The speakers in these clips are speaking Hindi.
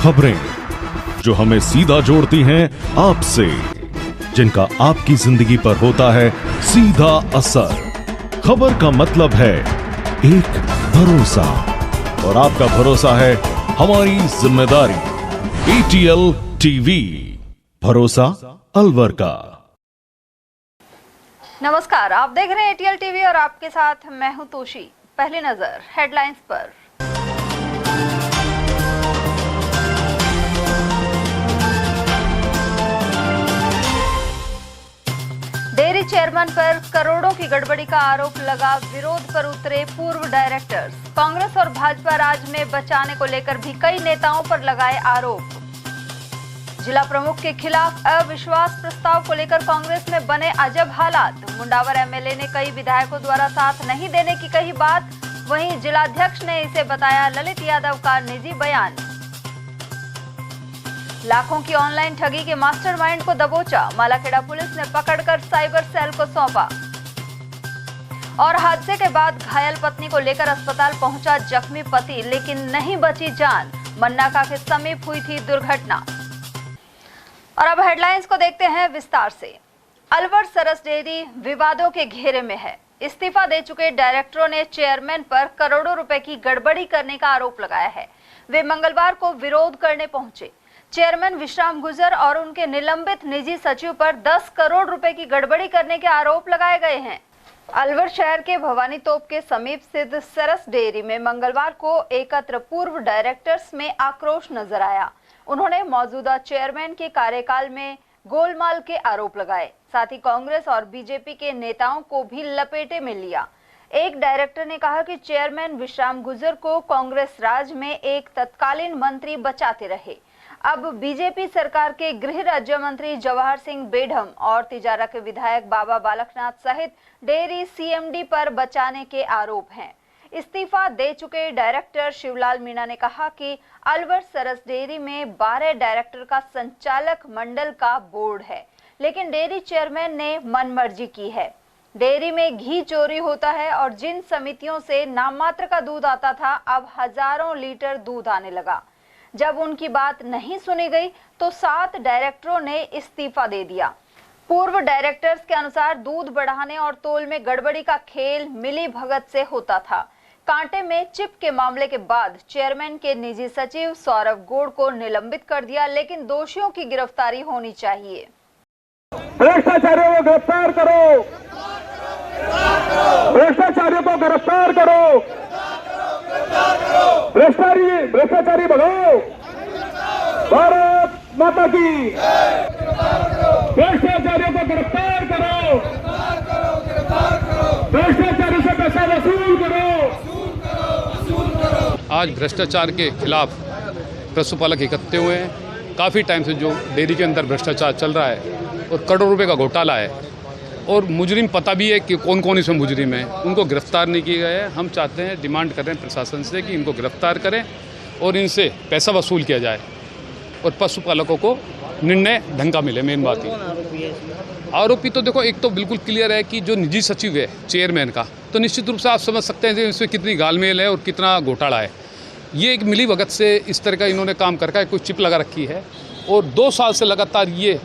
खबरें जो हमें सीधा जोड़ती हैं आपसे, जिनका आपकी जिंदगी पर होता है सीधा असर। खबर का मतलब है एक भरोसा, और आपका भरोसा है हमारी जिम्मेदारी। ATL टीवी, भरोसा अलवर का। नमस्कार, आप देख रहे हैं ATL टीवी और आपके साथ मैं हूं तोशी। पहली नजर हेडलाइंस पर। डेयरी चेयरमैन पर करोड़ों की गड़बड़ी का आरोप लगा, विरोध पर उतरे पूर्व डायरेक्टर्स। कांग्रेस और भाजपा राज में बचाने को लेकर भी कई नेताओं पर लगाए आरोप। जिला प्रमुख के खिलाफ अविश्वास प्रस्ताव को लेकर कांग्रेस में बने अजब हालात। मुंडावर एमएलए ने कई विधायकों द्वारा साथ नहीं देने की कही बात, वहीं जिलाध्यक्ष ने इसे बताया ललित यादव का निजी बयान। लाखों की ऑनलाइन ठगी के मास्टरमाइंड को दबोचा, मालाखेड़ा पुलिस ने पकड़कर साइबर सेल को सौंपा। और हादसे के बाद घायल पत्नी को लेकर अस्पताल पहुंचा जख्मी पति, लेकिन नहीं बची जान। मन्नाका के समीप हुई थी दुर्घटना। और अब हेडलाइंस को देखते हैं विस्तार से। अलवर सरस डेयरी विवादों के घेरे में है। इस्तीफा दे चुके डायरेक्टरों ने चेयरमैन पर करोड़ों रुपए की गड़बड़ी करने का आरोप लगाया है। वे मंगलवार को विरोध करने पहुंचे। चेयरमैन विश्राम गुजर और उनके निलंबित निजी सचिव पर 10 करोड़ रुपए की गड़बड़ी करने के आरोप लगाए गए हैं। अलवर शहर के भवानी तोप के समीप स्थित सरस डेयरी में मंगलवार को एकत्र पूर्व डायरेक्टर्स में आक्रोश नजर आया। उन्होंने मौजूदा चेयरमैन के कार्यकाल में गोलमाल के आरोप लगाए, साथ ही कांग्रेस और बीजेपी के नेताओं को भी लपेटे में लिया। एक डायरेक्टर ने कहा कि चेयरमैन विश्राम गुजर को कांग्रेस राज में एक तत्कालीन मंत्री बचाते रहे। अब बीजेपी सरकार के गृह राज्य मंत्री जवाहर सिंह बेढम और तिजारा के विधायक बाबा बालकनाथ सहित डेयरी CMD पर बचाने के आरोप हैं। इस्तीफा दे चुके डायरेक्टर शिवलाल मीणा ने कहा कि अलवर सरस डेयरी में 12 डायरेक्टर का संचालक मंडल का बोर्ड है, लेकिन डेयरी चेयरमैन ने मनमर्जी की है। डेयरी में घी चोरी होता है और जिन समितियों से नाममात्र का दूध आता था, अब हजारों लीटर दूध आने लगा। जब उनकी बात नहीं सुनी गई तो 7 डायरेक्टरों ने इस्तीफा दे दिया। पूर्व डायरेक्टर्स के अनुसार दूध बढ़ाने और तोल में गड़बड़ी का खेल मिली भगत से होता था। कांटे में चिप के मामले के बाद चेयरमैन के निजी सचिव सौरभ गोड़ को निलंबित कर दिया, लेकिन दोषियों की गिरफ्तारी होनी चाहिए। भ्रष्टाचारियों को गिरफ्तार करो, भ्रष्टाचारियों को गिरफ्तार करो, भ्रष्टाचारी भगाओ, भारत माता की। भ्रष्टाचारियों को गिरफ्तार करो, भ्रष्टाचारी से पैसा वसूल करो। आज भ्रष्टाचार के खिलाफ पशुपालक इकट्ठे हुए हैं। काफ़ी टाइम से जो डेयरी के अंदर भ्रष्टाचार चल रहा है और करोड़ों रुपए का घोटाला है, और मुजरिम पता भी है कि कौन कौन इसमें मुजरिम है, उनको गिरफ्तार नहीं किए गए हैं। हम चाहते हैं, डिमांड कर रहे हैं प्रशासन से कि इनको गिरफ्तार करें और इनसे पैसा वसूल किया जाए और पशुपालकों को निर्णय ढंग का मिले। मेन बात ये आरोपी तो देखो, एक तो बिल्कुल क्लियर है कि जो निजी सचिव है चेयरमैन का, तो निश्चित रूप से आप समझ सकते हैं कि इसमें कितनी गालमेल है और कितना घोटाला है। ये एक मिली भगत से इस तरह का इन्होंने काम करके कोई चिप लगा रखी है, और 2 साल से लगातार ये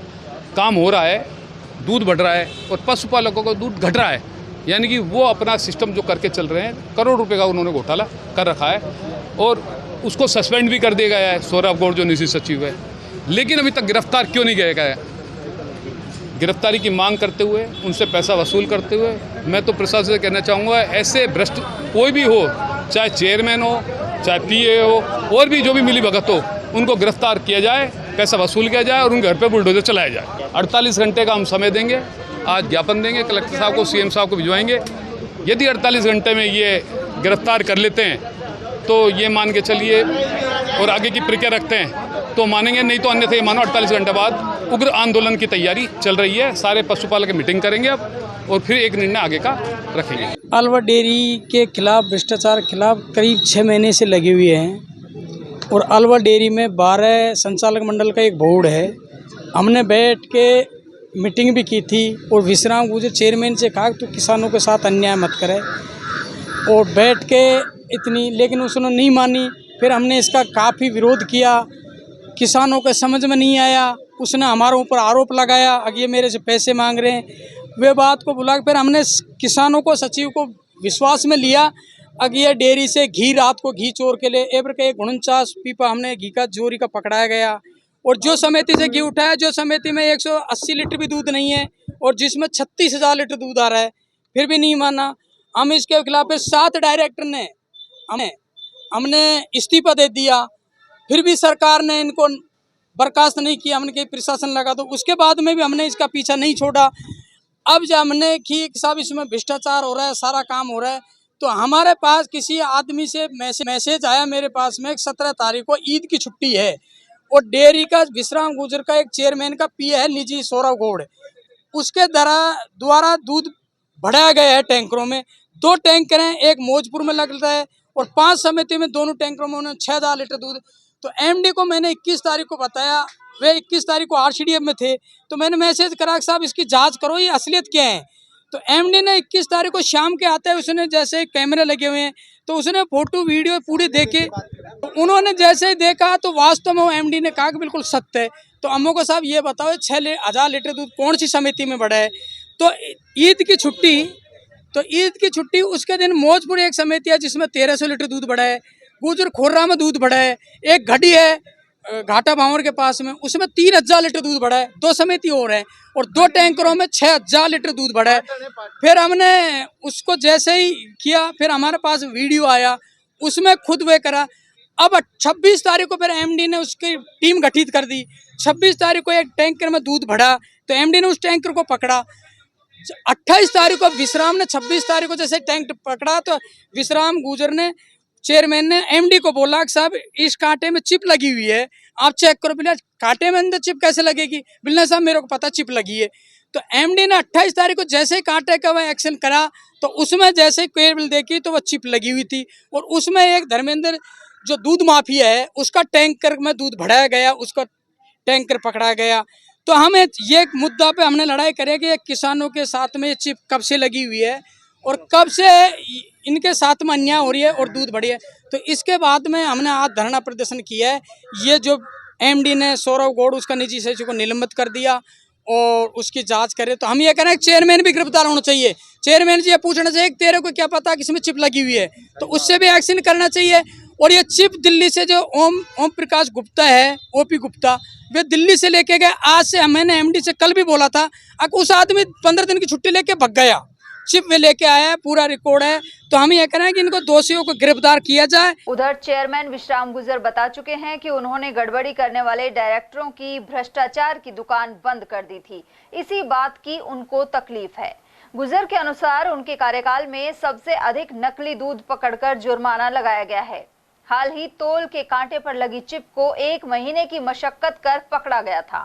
काम हो रहा है। दूध बढ़ रहा है और पशुपालकों का दूध घट रहा है, यानी कि वो अपना सिस्टम जो करके चल रहे हैं, करोड़ रुपए का उन्होंने घोटाला कर रखा है, और उसको सस्पेंड भी कर दिया गया है सौरभ गौड़ जो निजी सचिव है। लेकिन अभी तक गिरफ्तार क्यों नहीं किया गया है? गिरफ्तारी की मांग करते हुए, उनसे पैसा वसूल करते हुए मैं तो प्रशासन से कहना चाहूँगा, ऐसे भ्रष्ट कोई भी हो, चाहे चेयरमैन हो, चाहे PA हो, और भी जो भी मिली भगत हो, उनको गिरफ्तार किया जाए, पैसा वसूल किया जाए और उनके घर पे बुलडोजर चलाया जाए। 48 घंटे का हम समय देंगे। आज ज्ञापन देंगे, कलेक्टर साहब को, CM साहब को भिजवाएंगे। यदि 48 घंटे में ये गिरफ्तार कर लेते हैं तो ये मान के चलिए, और आगे की प्रक्रिया रखते हैं तो मानेंगे, नहीं तो अन्यथा ये मानो 48 घंटे बाद उग्र आंदोलन की तैयारी चल रही है। सारे पशुपालक मीटिंग करेंगे अब, और फिर एक निर्णय आगे का रखेंगे। अलवर डेयरी के खिलाफ, भ्रष्टाचार के खिलाफ करीब 6 महीने से लगे हुए हैं, और अलवर डेयरी में 12 संचालक मंडल का एक बोर्ड है। हमने बैठ के मीटिंग भी की थी, और विश्राम गुजर चेयरमैन से कहा तो किसानों के साथ अन्याय मत करे, और बैठ के इतनी, लेकिन उसने नहीं मानी। फिर हमने इसका काफ़ी विरोध किया, किसानों के समझ में नहीं आया, उसने हमारे ऊपर आरोप लगाया, अब ये मेरे से पैसे मांग रहे हैं। वे बात को बुला फिर हमने किसानों को, सचिव को विश्वास में लिया। अब ये डेयरी से घी, रात को घी चोर के लिए एबर के 49 पीपा हमने घी का चोरी का पकड़ाया गया। और जो समिति से घी उठाया, जो समिति में 180 लीटर भी दूध नहीं है और जिसमें 36,000 लीटर दूध आ रहा है, फिर भी नहीं माना। हम इसके खिलाफ 7 डायरेक्टर ने हमने इस्तीफा दे दिया, फिर भी सरकार ने इनको बर्खास्त नहीं किया। हमने कहीं प्रशासन लगा, तो उसके बाद में भी हमने इसका पीछा नहीं छोड़ा। अब जब हमने कि साहब इसमें भ्रष्टाचार हो रहा है, सारा काम हो रहा है, तो हमारे पास किसी आदमी से मैसेज आया मेरे पास में 17 तारीख को ईद की छुट्टी है और डेयरी का विश्राम गुजर का एक चेयरमैन का पीए है निजी सौरव गौड़, उसके द्वारा दूध बढ़ाया गया है टैंकरों में। 2 टैंकर हैं, एक मौजपुर में लग रहा है और 5 समिति में दोनों टैंकरों में उन्होंने 6,000 लीटर दूध। तो एमडी को मैंने 21 तारीख को बताया, वे 21 तारीख को आरसीडीएफ में थे, तो मैंने मैसेज करा कि साहब इसकी जांच करो, ये असलियत क्या है। तो एमडी ने 21 तारीख को शाम के आते उसने जैसे कैमरे लगे हुए हैं तो उसने फोटो वीडियो पूरी देखे, तो उन्होंने जैसे ही देखा तो वास्तव में वो एमडी ने कहा कि बिल्कुल सत्य है। तो अम्मो को साहब ये बताओ 6,000 लीटर दूध कौन सी समिति में बढ़ा है। तो ईद की छुट्टी उसके दिन मौजपुर एक समिति है जिसमें 1,300 लीटर दूध बढ़ा है, गुजर खोर्रा में दूध बढ़ा है, एक घड़ी है घाटा भावर के पास में, उसमें 3,000 लीटर दूध बढ़ा है, 2 समिति और है और 2 टैंकरों में 6,000 लीटर दूध बढ़ा है। फिर हमने उसको जैसे ही किया, फिर हमारे पास वीडियो आया, उसमें खुद वे करा। अब 26 तारीख को फिर एमडी ने उसकी टीम गठित कर दी। 26 तारीख को एक टैंकर में दूध बढ़ा तो एमडी ने उस टैंकर को पकड़ा। 28 तारीख को विश्राम ने 26 तारीख को जैसे टैंक पकड़ा तो विश्राम गुजर ने चेयरमैन ने एमडी को बोला कि साहब इस कांटे में चिप लगी हुई है, आप चेक करो। बिल्ला कांटे में अंदर चिप कैसे लगेगी? बिल्ला साहब मेरे को पता चिप लगी है। तो एमडी ने 28 तारीख को जैसे ही कांटे का वह एक्शन करा तो उसमें जैसे ही केबल देखी तो वह चिप लगी हुई थी और उसमें एक धर्मेंद्र जो दूध माफिया है उसका टैंकर में दूध बढ़ाया गया, उसका टैंकर पकड़ा गया। तो हमें ये मुद्दा पे हमने लड़ाई करेंगे किसानों के साथ में चिप कब से लगी हुई है और कब से इनके साथ में अन्याय हो रही है और दूध बढ़ी है। तो इसके बाद में हमने आज धरना प्रदर्शन किया है। ये जो एमडी ने सौरव गौड़ उसका निजी सचिव को निलंबित कर दिया और उसकी जांच करे, तो हम ये कह रहे हैं चेयरमैन भी गिरफ्तार होना चाहिए। चेयरमैन जी ये पूछना चाहिए कि तेरे को क्या पता किसमें चिप लगी हुई है, तो उससे भी एक्शन करना चाहिए। और ये चिप दिल्ली से जो ओम प्रकाश गुप्ता है, ओपी गुप्ता, वे दिल्ली से लेके गए। आज से मैंने एमडी से कल भी बोला था, उस आदमी 15 दिन की छुट्टी लेके भग गया, चिप वे लेके आया है, पूरा रिकॉर्ड है। तो हम ये कह रहे हैं कि इनको दोषियों को गिरफ्तार किया जाए। उधर चेयरमैन विश्राम गुजर बता चुके हैं कि उन्होंने गड़बड़ी करने वाले डायरेक्टरों की भ्रष्टाचार की दुकान बंद कर दी थी, इसी बात की उनको तकलीफ है। गुजर के अनुसार उनके कार्यकाल में सबसे अधिक नकली दूध पकड़कर जुर्माना लगाया गया है। हाल ही तोल के कांटे पर लगी चिप को 1 महीने की मशक्कत कर पकड़ा गया था।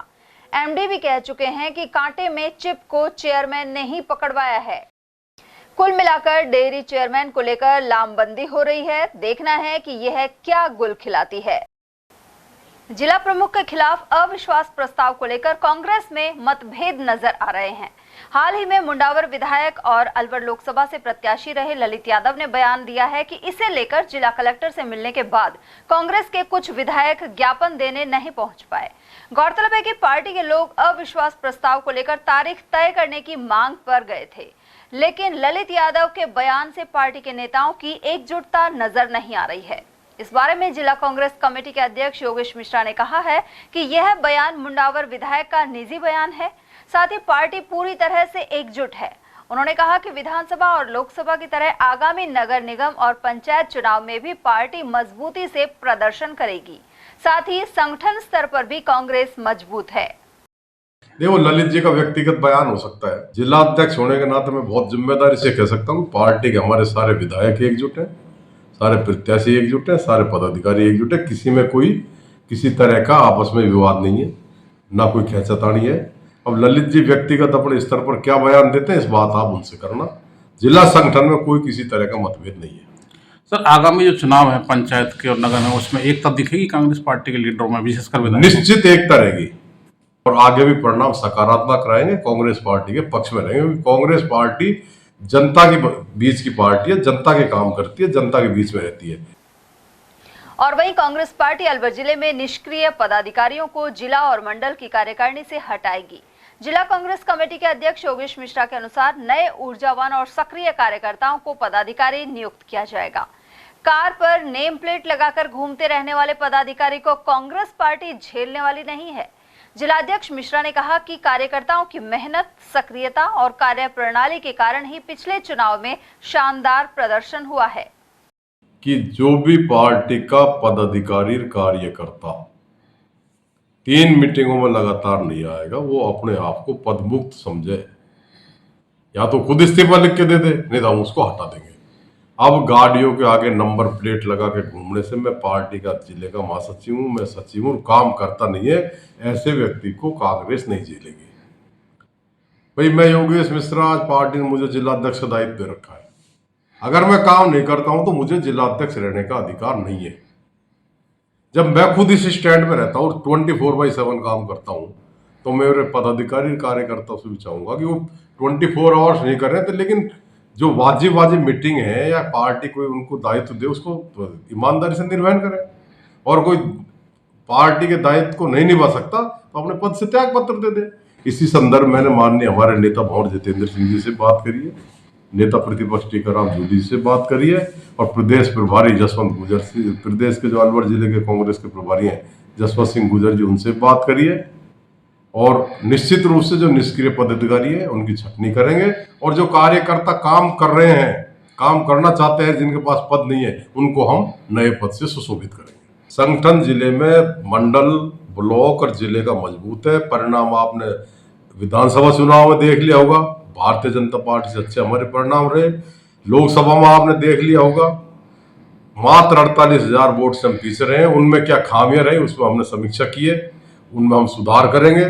एमडी भी कह चुके हैं कि कांटे में चिप को चेयरमैन ने ही पकड़वाया है। कुल मिलाकर डेयरी चेयरमैन को लेकर लामबंदी हो रही है। देखना है कि यह क्या गुल खिलाती है। जिला प्रमुख के खिलाफ अविश्वास प्रस्ताव को लेकर कांग्रेस में मतभेद नजर आ रहे हैं। हाल ही में मुंडावर विधायक और अलवर लोकसभा से प्रत्याशी रहे ललित यादव ने बयान दिया है कि इसे लेकर जिला कलेक्टर से मिलने के बाद कांग्रेस के कुछ विधायक ज्ञापन देने नहीं पहुंच पाए। गौरतलब है कि पार्टी के लोग अविश्वास प्रस्ताव को लेकर तारीख तय करने की मांग पर गए थे, लेकिन ललित यादव के बयान से पार्टी के नेताओं की एकजुटता नजर नहीं आ रही है। इस बारे में जिला कांग्रेस कमेटी के अध्यक्ष योगेश मिश्रा ने कहा है कि यह बयान मुंडावर विधायक का निजी बयान है, साथ ही पार्टी पूरी तरह से एकजुट है। उन्होंने कहा कि विधानसभा और लोकसभा की तरह आगामी नगर निगम और पंचायत चुनाव में भी पार्टी मजबूती से प्रदर्शन करेगी, साथ ही संगठन स्तर पर भी कांग्रेस मजबूत है। देखो, ललित जी का व्यक्तिगत बयान हो सकता है, जिला अध्यक्ष होने के नाते मैं बहुत जिम्मेदारी से कह सकता हूँ पार्टी के हमारे सारे विधायक एकजुट हैं, सारे प्रत्याशी एकजुट हैं, सारे पदाधिकारी एकजुट है। किसी में कोई किसी तरह का आपस में विवाद नहीं है, ना कोई खींचातानी है। अब ललित जी व्यक्तिगत अपने स्तर पर क्या बयान देते हैं इस बात आप उनसे करना। जिला संगठन में कोई किसी तरह का मतभेद नहीं है। सर, आगामी जो चुनाव है पंचायत के और नगर में, उसमें एकता दिखेगी कांग्रेस पार्टी के लीडरों में, विशेषकर निश्चित एकता रहेगी और आगे भी परिणाम सकारात्मक रहेंगे, कांग्रेस पार्टी के पक्ष में रहेंगे। क्योंकि कांग्रेस पार्टी जनता के बीच की पार्टी है, जनता के काम करती है, जनता के बीच में रहती है। और वहीं कांग्रेस पार्टी अलवर जिले में निष्क्रिय पदाधिकारियों को जिला और मंडल की कार्यकारिणी से हटाएगी। जिला कांग्रेस कमेटी के अध्यक्ष योगेश मिश्रा के अनुसार नए ऊर्जावान और सक्रिय कार्यकर्ताओं को पदाधिकारी नियुक्त किया जाएगा। कार पर नेम प्लेट लगाकर घूमते रहने वाले पदाधिकारी को कांग्रेस पार्टी झेलने वाली नहीं है। जिलाध्यक्ष मिश्रा ने कहा कि कार्यकर्ताओं की मेहनत, सक्रियता और कार्यप्रणाली के कारण ही पिछले चुनाव में शानदार प्रदर्शन हुआ है कि जो भी पार्टी का पदाधिकारी कार्यकर्ता 3 मीटिंगों में लगातार नहीं आएगा, वो अपने आप को पदमुक्त समझे, या तो खुद इस्तीफा लिख के दे दे, नहीं तो हम उसको हटा देंगे। अब गाड़ियों के आगे नंबर प्लेट लगा के घूमने से मैं पार्टी का जिले का महासचिव हूँ, मैं सचिव हूँ, काम करता नहीं है, ऐसे व्यक्ति को कांग्रेस नहीं झेलेगी। भाई मैं योगेश मिश्रा, आज पार्टी ने मुझे जिलाध्यक्ष का दायित्व दे रखा है। अगर मैं काम नहीं करता हूं तो मुझे जिलाध्यक्ष रहने का अधिकार नहीं है। जब मैं खुद इस स्टैंड में रहता हूं और 24/7 काम करता हूं तो मेरे पदाधिकारी कार्यकर्ताओं से भी चाहूंगा कि वो 24 आवर्स नहीं कर रहे थे, लेकिन जो वाजिब मीटिंग है या पार्टी कोई उनको दायित्व दे उसको ईमानदारी से निर्वहन करें, और कोई पार्टी के दायित्व को नहीं निभा सकता तो अपने पद से त्याग पत्र दे दे। इसी संदर्भ मैंने माननीय हमारे नेता भंवर जितेंद्र सिंह जी से बात करी है, नेता प्रतिपक्ष टीकाराम जूली से बात करी है, और प्रदेश प्रभारी जसवंत गुजर से, प्रदेश के जो अलवर जिले के कांग्रेस के प्रभारी हैं जसवंत सिंह गुजर जी, उनसे बात करी है। और निश्चित रूप से जो निष्क्रिय पदाधिकारी है उनकी छटनी करेंगे, और जो कार्यकर्ता काम कर रहे हैं, काम करना चाहते हैं, जिनके पास पद नहीं है, उनको हम नए पद से सुशोभित करेंगे। संगठन जिले में मंडल, ब्लॉक और जिले का मजबूत है। परिणाम आपने विधानसभा चुनाव में देख लिया होगा, भारतीय जनता पार्टी से अच्छे हमारे परिणाम रहे। लोकसभा में आपने देख लिया होगा, मात्र 48,000 वोट से हम पीछे रहे। उनमें क्या खामियां रही उसमें हमने समीक्षा की है, उनमें हम सुधार करेंगे,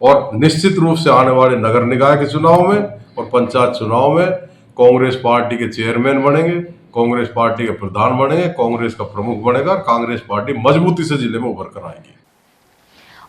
और निश्चित रूप से आने वाले नगर निकाय के चुनाव में और पंचायत चुनाव में कांग्रेस पार्टी के चेयरमैन बनेंगे, कांग्रेस पार्टी के प्रधान बनेंगे, कांग्रेस का प्रमुख बनेगा, और कांग्रेस पार्टी मजबूती से जिले में उभर कर आएगी।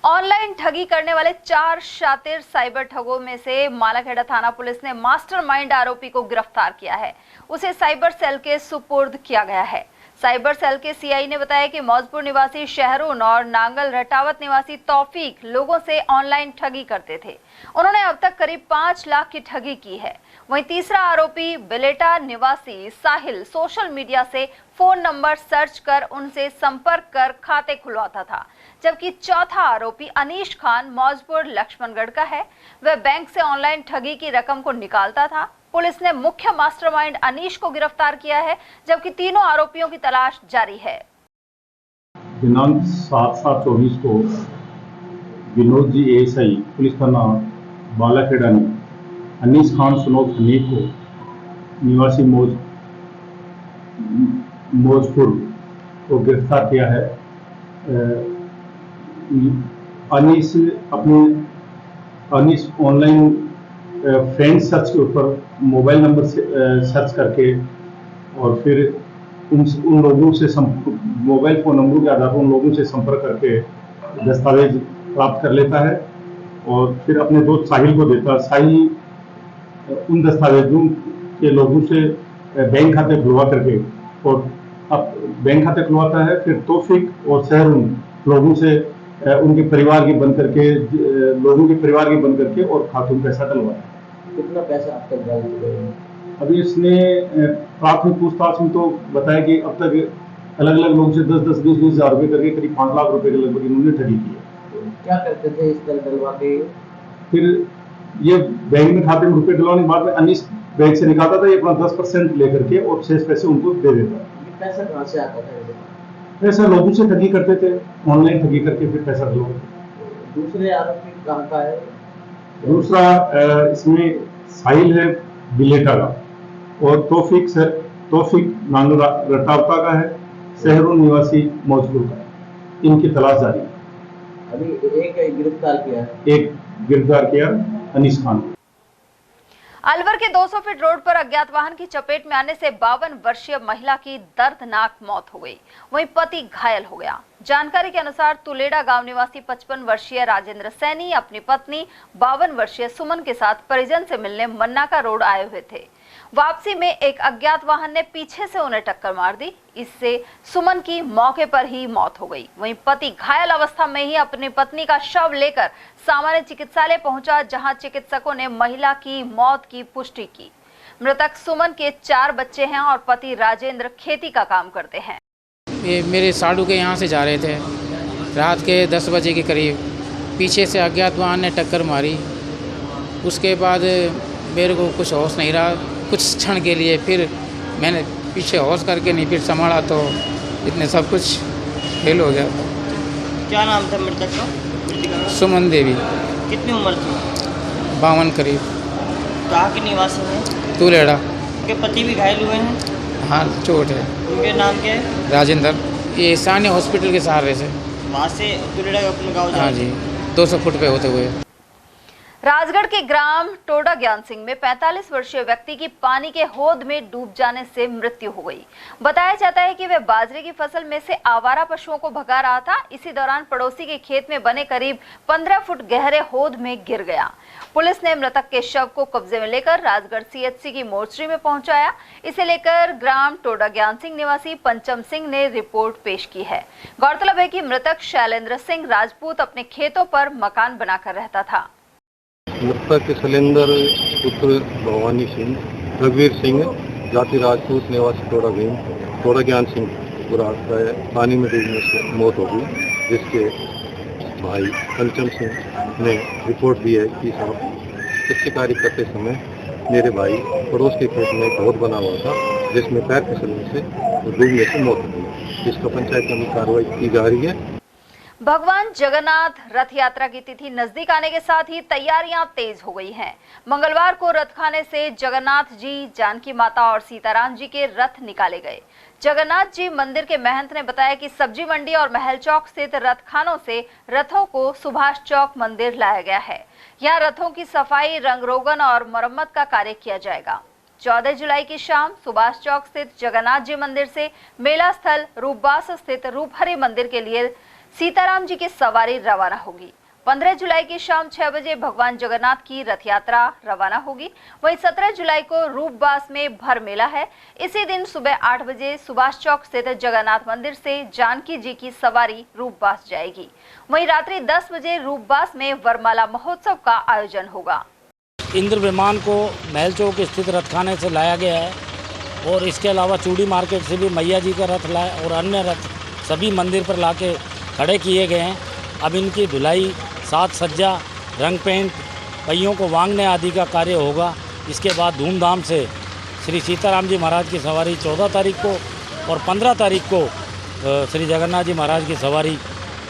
ऑनलाइन ठगी करने वाले 4 शातिर साइबर ठगों में से मालाखेड़ा थाना पुलिस ने मास्टरमाइंड आरोपी को गिरफ्तार किया है। उसे साइबर सेल के सुपुर्द किया गया है। साइबर सेल के सीआई ने बताया कि मौजपुर निवासी शहरून और नांगल रटावत निवासी तौफीक लोगों से ऑनलाइन ठगी करते थे। उन्होंने अब तक करीब 5 लाख की ठगी की है। वहीं तीसरा आरोपी बिलेटा निवासी साहिल सोशल मीडिया से फोन नंबर सर्च कर उनसे संपर्क कर खाते खुलवाता था, जबकि चौथा आरोपी अनीश खान मौजपुर लक्ष्मणगढ़ का है। वह बैंक से ऑनलाइन ठगी की रकम को निकालता था। पुलिस ने मुख्य मास्टरमाइंड अनीश को गिरफ्तार किया है, जबकि तीनों आरोपियों की तलाश जारी है। दिनांक 7/7/24 को विनोद जी एएसआई पुलिस थाना बालाखेड़ा ने अनीस खान सुनोद हनीफ को निवासी मौजपुर को गिरफ्तार किया है। अनीस ऑनलाइन फ्रेंड सर्च के ऊपर मोबाइल नंबर से सर्च करके और फिर उन लोगों से मोबाइल फोन नंबरों के आधार पर उन लोगों से संपर्क करके दस्तावेज प्राप्त कर लेता है और फिर अपने दोस्त साहिल को देता है। साहिल उन दस्तावेजों के लोगों से बैंक खाते खुलवा करके और अब बैंक खाते खुलवाता है। फिर तौफीक और शहरून लोगों से उनके परिवार की बंद करके लोगों के परिवार की बंद करके और खातों में पैसा डलवाया। कितना पैसा अब तक डाल चुके हैं? अभी इसने प्राथमिक पूछताछ में तो बताया कि अब तक अलग अलग लोगों से 10-10, 20-20 हज़ार रुपये करके करीब 5 लाख रुपए के लगभग इन्होंने ठगी की है। क्या करते थे इस तरह डलवा के? फिर ये बैंक में खाते में रुपए डलवाने के बाद में अनीस बैंक से निकालता था, ये अपना 10% लेकर के और शेष पैसे उनको दे देता। ये पैसा कहाँ से आता था? पैसा लोगों से ठगी करते थे, ऑनलाइन ठगी करके फिर पैसा डलवाते। दूसरे आरोपी कहाँ का है? दूसरा इसमें साहिल है बिलेटा का और तौफीक नांगल रटावता का है, शहरून निवासी मौजपुर का है। इनकी तलाश जारी है। अभी एक गिरफ्तार किया अनीस खान। अलवर के 200 फीट रोड पर अज्ञात वाहन की चपेट में आने से 52 वर्षीय महिला की दर्दनाक मौत हो गई, वहीं पति घायल हो गया। जानकारी के अनुसार तुलेड़ा गांव निवासी 55 वर्षीय राजेंद्र सैनी अपनी पत्नी 52 वर्षीय सुमन के साथ परिजन से मिलने मन्नाका रोड आए हुए थे। वापसी में एक अज्ञात वाहन ने पीछे से उन्हें टक्कर मार दी। इससे सुमन की मौके पर ही मौत हो गई। वहीं पति घायल अवस्था में ही अपनी पत्नी का शव लेकर सामान्य चिकित्सालय पहुंचा, जहां चिकित्सकों ने महिला की मौत की पुष्टि की। मृतक सुमन के 4 बच्चे हैं और पति राजेंद्र खेती का काम करते हैं। ये मेरे साड़ू के यहाँ से जा रहे थे, रात के 10 बजे के करीब पीछे से अज्ञात वाहन ने टक्कर मारी। उसके बाद मेरे को कुछ होश नहीं रहा कुछ क्षण के लिए, फिर मैंने पीछे होश करके नहीं फिर संभाला तो इतने सब कुछ फेल हो गया। क्या नाम था मृतक का? सुमन देवी। कितनी उम्र थी? 52 करीब। कहाँ के निवासी हैं? तुलेड़ा। उनके पति भी घायल हुए हैं? हाँ, चोट है। उनके नाम क्या है? राजेंद्र। ये स्थानीय हॉस्पिटल के सहारे से वहाँ से तुलेड़ा अपने गाँव? हाँ जी, 200 फुट पे होते हुए। राजगढ़ के ग्राम टोडा ज्ञान सिंह में 45 वर्षीय व्यक्ति की पानी के होद में डूब जाने से मृत्यु हो गई। बताया जाता है कि वह बाजरे की फसल में से आवारा पशुओं को भगा रहा था। इसी दौरान पड़ोसी के खेत में बने करीब 15 फुट गहरे होद में गिर गया। पुलिस ने मृतक के शव को कब्जे में लेकर राजगढ़ सीएचसी की मोर्चरी में पहुंचाया। इसे लेकर ग्राम टोडा ज्ञान सिंह निवासी पंचम सिंह ने रिपोर्ट पेश की है। गौरतलब है कि मृतक शैलेंद्र सिंह राजपूत अपने खेतों पर मकान बनाकर रहता था। मृतक शैलेंद्र पुत्र भवानी सिंह, रघुवीर सिंह जाति राजपूत निवासी टोडा ज्ञान सिंह पानी में डूबने से मौत हो गई, जिसके भाई पंचम सिंह ने रिपोर्ट दी है कि साहब कृषि कार्य करते समय मेरे भाई पड़ोस के खेत में एक होद बना हुआ था, जिसमें पैर फिसलने से डूबने से मौत हो गई, जिसका पंचायत में कार्रवाई की जा रही है। भगवान जगन्नाथ रथ यात्रा की तिथि नजदीक आने के साथ ही तैयारियां तेज हो गई हैं। मंगलवार को रथ खाने से जगन्नाथ जी, जानकी माता और सीताराम जी के रथ निकाले गए। जगन्नाथ जी मंदिर के महंत ने बताया कि सब्जी मंडी और महल चौक स्थित रथ खानों से रथों को सुभाष चौक मंदिर लाया गया है। यहाँ रथों की सफाई, रंग रोगन और मरम्मत का कार्य किया जाएगा। 14 जुलाई की शाम सुभाष चौक स्थित जगन्नाथ जी मंदिर से मेला स्थल रूपबास स्थित रूपहरी मंदिर के लिए सीताराम जी की सवारी रवाना होगी। 15 जुलाई की शाम 6 बजे भगवान जगन्नाथ की रथ यात्रा रवाना होगी। वहीं 17 जुलाई को रूपबास में भर मेला है। इसी दिन सुबह 8 बजे सुभाष चौक स्थित जगन्नाथ मंदिर से जानकी जी की सवारी रूपबास जाएगी। वहीं रात्रि 10 बजे रूपबास में वरमाला महोत्सव का आयोजन होगा। इंद्र विमान को महल चौक स्थित रथखाने से लाया गया है और इसके अलावा चूड़ी मार्केट से भी मैया जी का रथ लाया और अन्य रथ सभी मंदिर पर लाके खड़े किए गए हैं। अब इनकी धुलाई, साज सज्जा, रंग पेंट, पहियों को वांगने आदि का कार्य होगा। इसके बाद धूमधाम से श्री सीताराम जी महाराज की सवारी 14 तारीख को और 15 तारीख को श्री जगन्नाथ जी महाराज की सवारी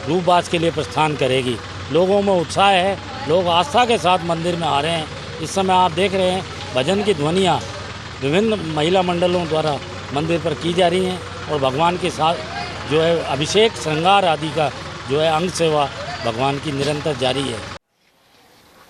रूपबास के लिए प्रस्थान करेगी। लोगों में उत्साह है, लोग आस्था के साथ मंदिर में आ रहे हैं। इस समय आप देख रहे हैं भजन की ध्वनियाँ विभिन्न महिला मंडलों द्वारा मंदिर पर की जा रही हैं और भगवान के साथ जो है अभिषेक, श्रृंगार आदि का जो है अंग सेवा भगवान की निरंतर जारी है।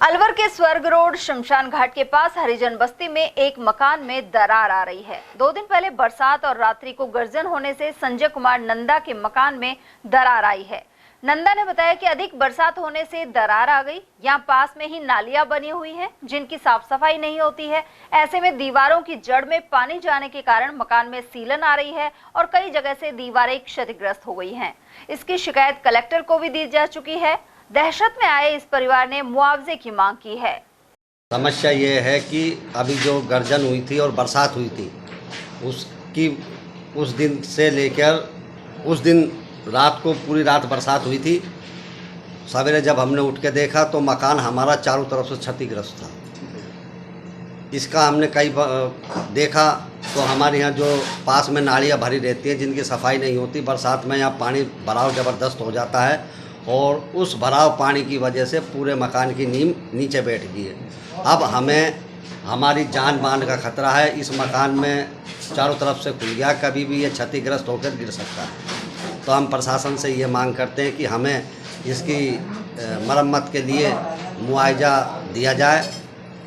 अलवर के स्वर्ग रोड शमशान घाट के पास हरिजन बस्ती में एक मकान में दरार आ रही है। 2 दिन पहले बरसात और रात्रि को गर्जन होने से संजय कुमार नंदा के मकान में दरार आई है। नंदा ने बताया कि अधिक बरसात होने से दरार आ गई। यहाँ पास में ही नालियां बनी हुई हैं, जिनकी साफ सफाई नहीं होती है। ऐसे में दीवारों की जड़ में पानी जाने के कारण मकान में सीलन आ रही है और कई जगह से दीवारें क्षतिग्रस्त हो गई हैं। इसकी शिकायत कलेक्टर को भी दी जा चुकी है। दहशत में आए इस परिवार ने मुआवजे की मांग की है। समस्या ये है कि अभी जो गर्जन हुई थी और बरसात हुई थी, उसकी उस दिन से लेकर उस दिन रात को पूरी रात बरसात हुई थी। सवेरे जब हमने उठ के देखा तो मकान हमारा चारों तरफ से क्षतिग्रस्त था। इसका हमने कई देखा तो हमारे यहाँ जो पास में नालियाँ भरी रहती हैं, जिनकी सफाई नहीं होती, बरसात में यहाँ पानी भराव ज़बरदस्त हो जाता है और उस भराव पानी की वजह से पूरे मकान की नींव नीचे बैठ गई है। अब हमें हमारी जान मान का खतरा है। इस मकान में चारों तरफ से खुल गया, कभी भी ये क्षतिग्रस्त होकर गिर सकता है। तो हम प्रशासन से ये मांग करते हैं कि हमें इसकी मरम्मत के लिए मुआवजा दिया जाए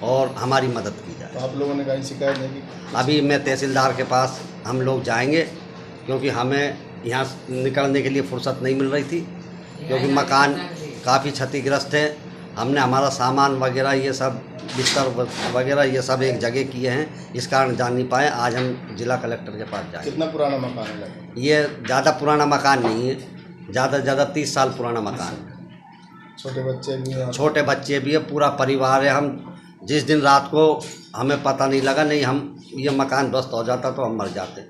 और हमारी मदद की जाए। तो आप लोगों ने कहीं शिकायत नहीं की? अभी मैं तहसीलदार के पास हम लोग जाएंगे, क्योंकि हमें यहाँ निकलने के लिए फुर्सत नहीं मिल रही थी, क्योंकि मकान काफ़ी क्षतिग्रस्त है। हमने हमारा सामान वगैरह ये सब बिस्तर वगैरह ये सब एक जगह किए हैं, इस कारण जान नहीं पाए। आज हम जिला कलेक्टर के पास जाए। कितना पुराना मकान है? ये ज़्यादा पुराना मकान नहीं है, ज़्यादा से ज़्यादा 30 साल पुराना मकान है। छोटे बच्चे भी हैं? छोटे बच्चे भी है, पूरा परिवार है। हम जिस दिन रात को हमें पता नहीं लगा, नहीं हम ये मकान ध्वस्त हो जाता तो हम मर जाते।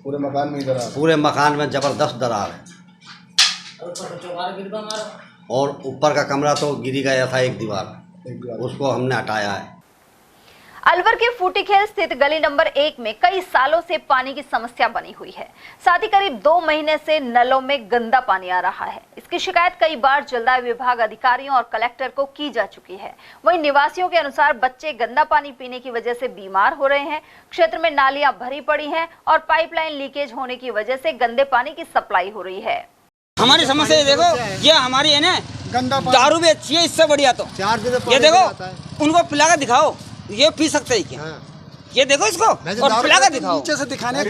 पूरे मकान में दरार? पूरे मकान में ज़बरदस्त दरार है और ऊपर का कमरा तो गिरी गया था एक दीवार, उसको हमने हटाया है। अलवर के फूटीखेल स्थित गली नंबर 1 में कई सालों से पानी की समस्या बनी हुई है। साथ ही करीब 2 महीने से नलों में गंदा पानी आ रहा है। इसकी शिकायत कई बार जलदाय विभाग अधिकारियों और कलेक्टर को की जा चुकी है। वहीं निवासियों के अनुसार बच्चे गंदा पानी पीने की वजह से बीमार हो रहे हैं। क्षेत्र में नालियां भरी पड़ी हैं और पाइपलाइन लीकेज होने की वजह से गंदे पानी की सप्लाई हो रही है। हमारी समस्या देखो, ये हमारी है ना, दारू भी अच्छी है, इससे बढ़िया तो ये देखो, उनको पिला कर दिखाओ, ये पी सकते हैं क्या? ये देखो इसको और पिला कर दिखाओ, नीचे से दिखाने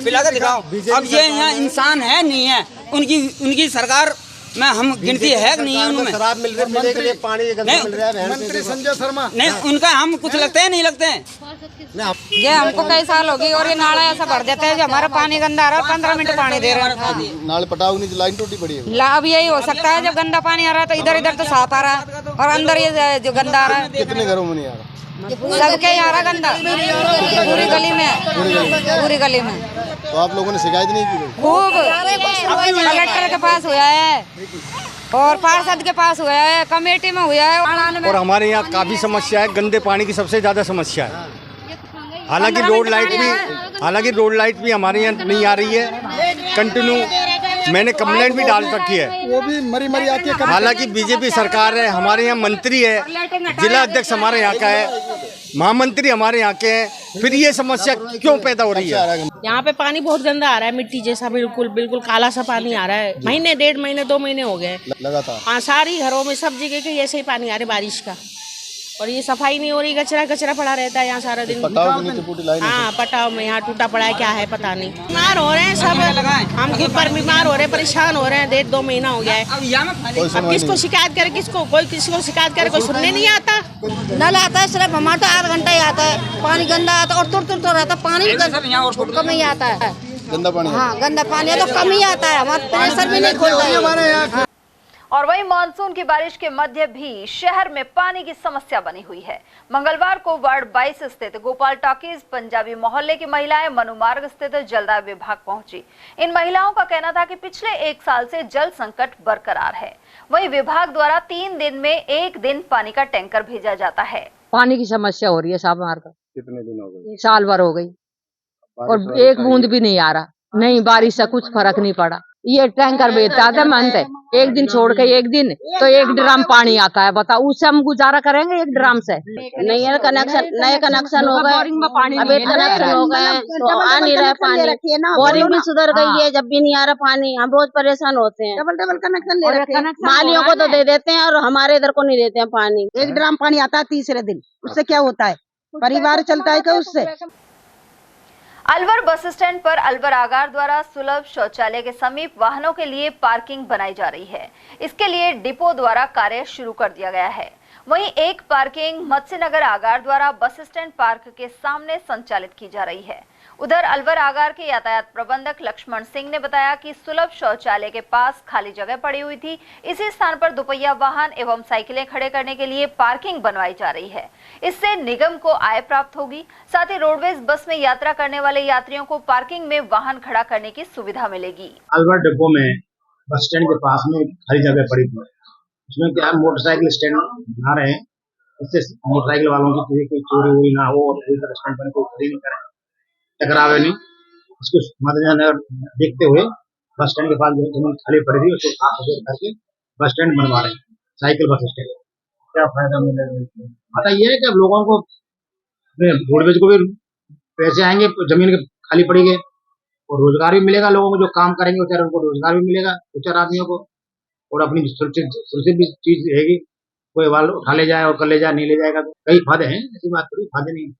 पिला कर दिखाओ। अब ये यहाँ इंसान है नहीं है, उनकी सरकार में हम गिनती है नहीं है उनमें। शराब मिल रही है, पानी मिल रहा है। मंत्री संजय शर्मा नहीं, उनका हम कुछ लगते हैं नहीं लगते हैं। ये हमको कई साल हो गई और ये नाला ऐसा भर देता है जो हमारा पानी गंदा आ रहा है। 15 मिनट पानी दे रहे हैं, नाले पटाव नहीं, लाइन टूटी पड़ी है। अब यही हो सकता है, जब गंदा पानी आ रहा है तो इधर इधर तो साफ आ रहा है और अंदर ये जो गंदा आ रहा है। कितने घरों में नहीं आ रहा? सबके यहाँ आ रहा गंदा, पूरी गली में, पूरी गली में। तो आप लोगों ने शिकायत नहीं की? खूब कलेक्टर के पास हुआ है और पार्षद के पास हुआ है, कमेटी में हुआ है। और हमारे यहाँ काफ़ी समस्या है, गंदे पानी की सबसे ज़्यादा समस्या है। हालांकि रोड लाइट भी हमारे यहाँ नहीं आ रही है। कंटिन्यू मैंने कंप्लेंट भी डाल रखी है, वो भी मरी आती है। हालांकि बीजेपी सरकार है, हमारे यहाँ मंत्री है, जिला अध्यक्ष हमारे यहाँ का है, महामंत्री हमारे यहाँ के हैं, फिर ये समस्या क्यों पैदा हो रही है? यहाँ पे पानी बहुत गंदा आ रहा है, मिट्टी जैसा, बिल्कुल काला सा पानी आ रहा है। महीने, 1.5 महीने, 2 महीने हो गए लगातार। हाँ, सारी घरों में सब जगह के ऐसे ही पानी आ रहा है बारिश का। और ये सफाई नहीं हो रही, कचरा पड़ा रहता है यहाँ सारा दिन। हाँ, पटाव में यहाँ टूटा पड़ा है, क्या है पता नहीं। बीमार हो रहे हैं सब, हम खुद पर बीमार हो रहे हैं, परेशान हो रहे हैं। 1.5-2 महीना हो गया है। अब किसको शिकायत करे, किसको शिकायत करे, कोई सुनने नहीं आता। नल आता है सिर्फ हमारा तो 8 घंटा ही आता है, पानी गंदा आता है और तुर रहता है, पानी कम ही आता है। गंदा पानी? हाँ, गंदा पानी है तो कम ही आता है, हमारा प्रेशर भी नहीं खोलता है हमारे यहाँ। और वहीं मानसून की बारिश के मध्य भी शहर में पानी की समस्या बनी हुई है। मंगलवार को वार्ड 22 स्थित गोपाल टॉकीज पंजाबी मोहल्ले की महिलाएं मनुमार्ग स्थित जलदाय विभाग पहुंची। इन महिलाओं का कहना था कि पिछले 1 साल से जल संकट बरकरार है। वहीं विभाग द्वारा 3 दिन में 1 दिन पानी का टैंकर भेजा जाता है। पानी की समस्या हो रही है साहब हमारे। कितने दिन हो गए? 1 साल भर हो गई और 1 बूंद भी नहीं आ रहा। नहीं, बारिश से कुछ फर्क नहीं पड़ा। ये टैंकर भेजता था मनते, 1 दिन छोड़ के 1 दिन तो 1 ड्रम पानी आता है। बताओ, उससे हम गुजारा करेंगे 1 ड्रम से? नहीं है कनेक्शन, नए कनेक्शन हो गए, अब 1 कनेक्शन हो गए तो आ नहीं रहा पानी। बोरिंग भी सुधर गई है, जब भी नहीं आ रहा पानी हम रोज परेशान होते हैं। डबल कनेक्शन ले रखे हैं, मालियों को तो दे देते हैं और हमारे इधर को नहीं देते हैं पानी। 1 ड्रम पानी आता है तीसरे दिन, उससे क्या होता है? परिवार चलता है क्या उससे? अलवर बस स्टैंड पर अलवर आगार द्वारा सुलभ शौचालय के समीप वाहनों के लिए पार्किंग बनाई जा रही है। इसके लिए डिपो द्वारा कार्य शुरू कर दिया गया है। वहीं एक पार्किंग मत्स्यनगर आगार द्वारा बस स्टैंड पार्क के सामने संचालित की जा रही है। उधर अलवर आगार के यातायात प्रबंधक लक्ष्मण सिंह ने बताया कि सुलभ शौचालय के पास खाली जगह पड़ी हुई थी। इसी स्थान पर दुपहिया वाहन एवं साइकिलें खड़े करने के लिए पार्किंग बनवाई जा रही है। इससे निगम को आय प्राप्त होगी, साथ ही रोडवेज बस में यात्रा करने वाले यात्रियों को पार्किंग में वाहन खड़ा करने की सुविधा मिलेगी। अलवर डिपो में बस स्टैंड के पास में खाली जगह पड़ी थी, उसमें क्या है मोटरसाइकिल स्टैंड बना रहे हैं, इससे मोटरसाइकिल वालों की कोई चोरी वोरी ना हो और स्टैंड पर कोई खरीद करे, टकरावे नहीं। इसको मद्देनजर देखते हुए बस स्टैंड के पास जमीन खाली पड़ी थी, उसको साफ सुथरा करके बस स्टैंड बनवा रहे हैं, साइकिल बस स्टैंड। क्या फायदा मिलेगा? पता ये है कि अब लोगों को, रोडवेज को भी पैसे आएंगे, जमीन खाली पड़ी है और रोजगार भी मिलेगा लोगों को, जो काम करेंगे बेचारे उनको रोजगार भी मिलेगा, बेचारे आदमियों को, और अपनी सुरक्षित भी चीज रहेगी। कोई वाल उठा ले जाए और कर ले जाए, नहीं ले जाएगा तो कई फायदे हैं, ऐसी बात थोड़ी फायदे नहीं।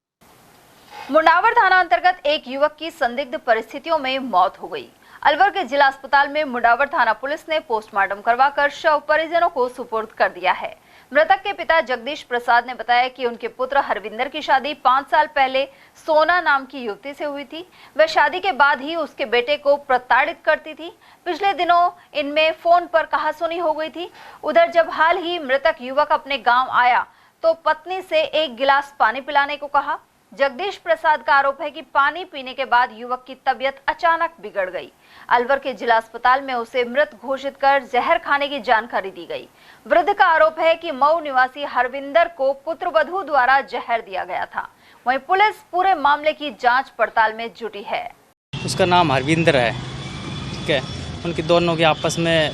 मुंडावर थाना अंतर्गत एक युवक की संदिग्ध परिस्थितियों में मौत हो गई। अलवर के जिला अस्पताल में मुंडावर थाना पुलिस ने पोस्टमार्टम करवाकर शव परिजनों को सुपुर्द कर दिया है। मृतक के पिता जगदीश प्रसाद ने बताया कि उनके पुत्र हरविंदर की शादी 5 साल पहले सोना नाम की युवती से हुई थी। वह शादी के बाद ही उसके बेटे को प्रताड़ित करती थी। पिछले दिनों इनमें फोन पर कहासुनी हो गई थी। उधर जब हाल ही मृतक युवक अपने गांव आया तो पत्नी से 1 गिलास पानी पिलाने को कहा। जगदीश प्रसाद का आरोप है कि पानी पीने के बाद युवक की तबीयत अचानक बिगड़ गई। अलवर के जिला अस्पताल में उसे मृत घोषित कर जहर खाने की जानकारी दी गई। वृद्ध का आरोप है कि मऊ निवासी हरविंदर को पुत्रवधू द्वारा जहर दिया गया था। वहीं पुलिस पूरे मामले की जांच पड़ताल में जुटी है। उसका नाम हरविंदर है, ठीक है। उनकी दोनों की आपस में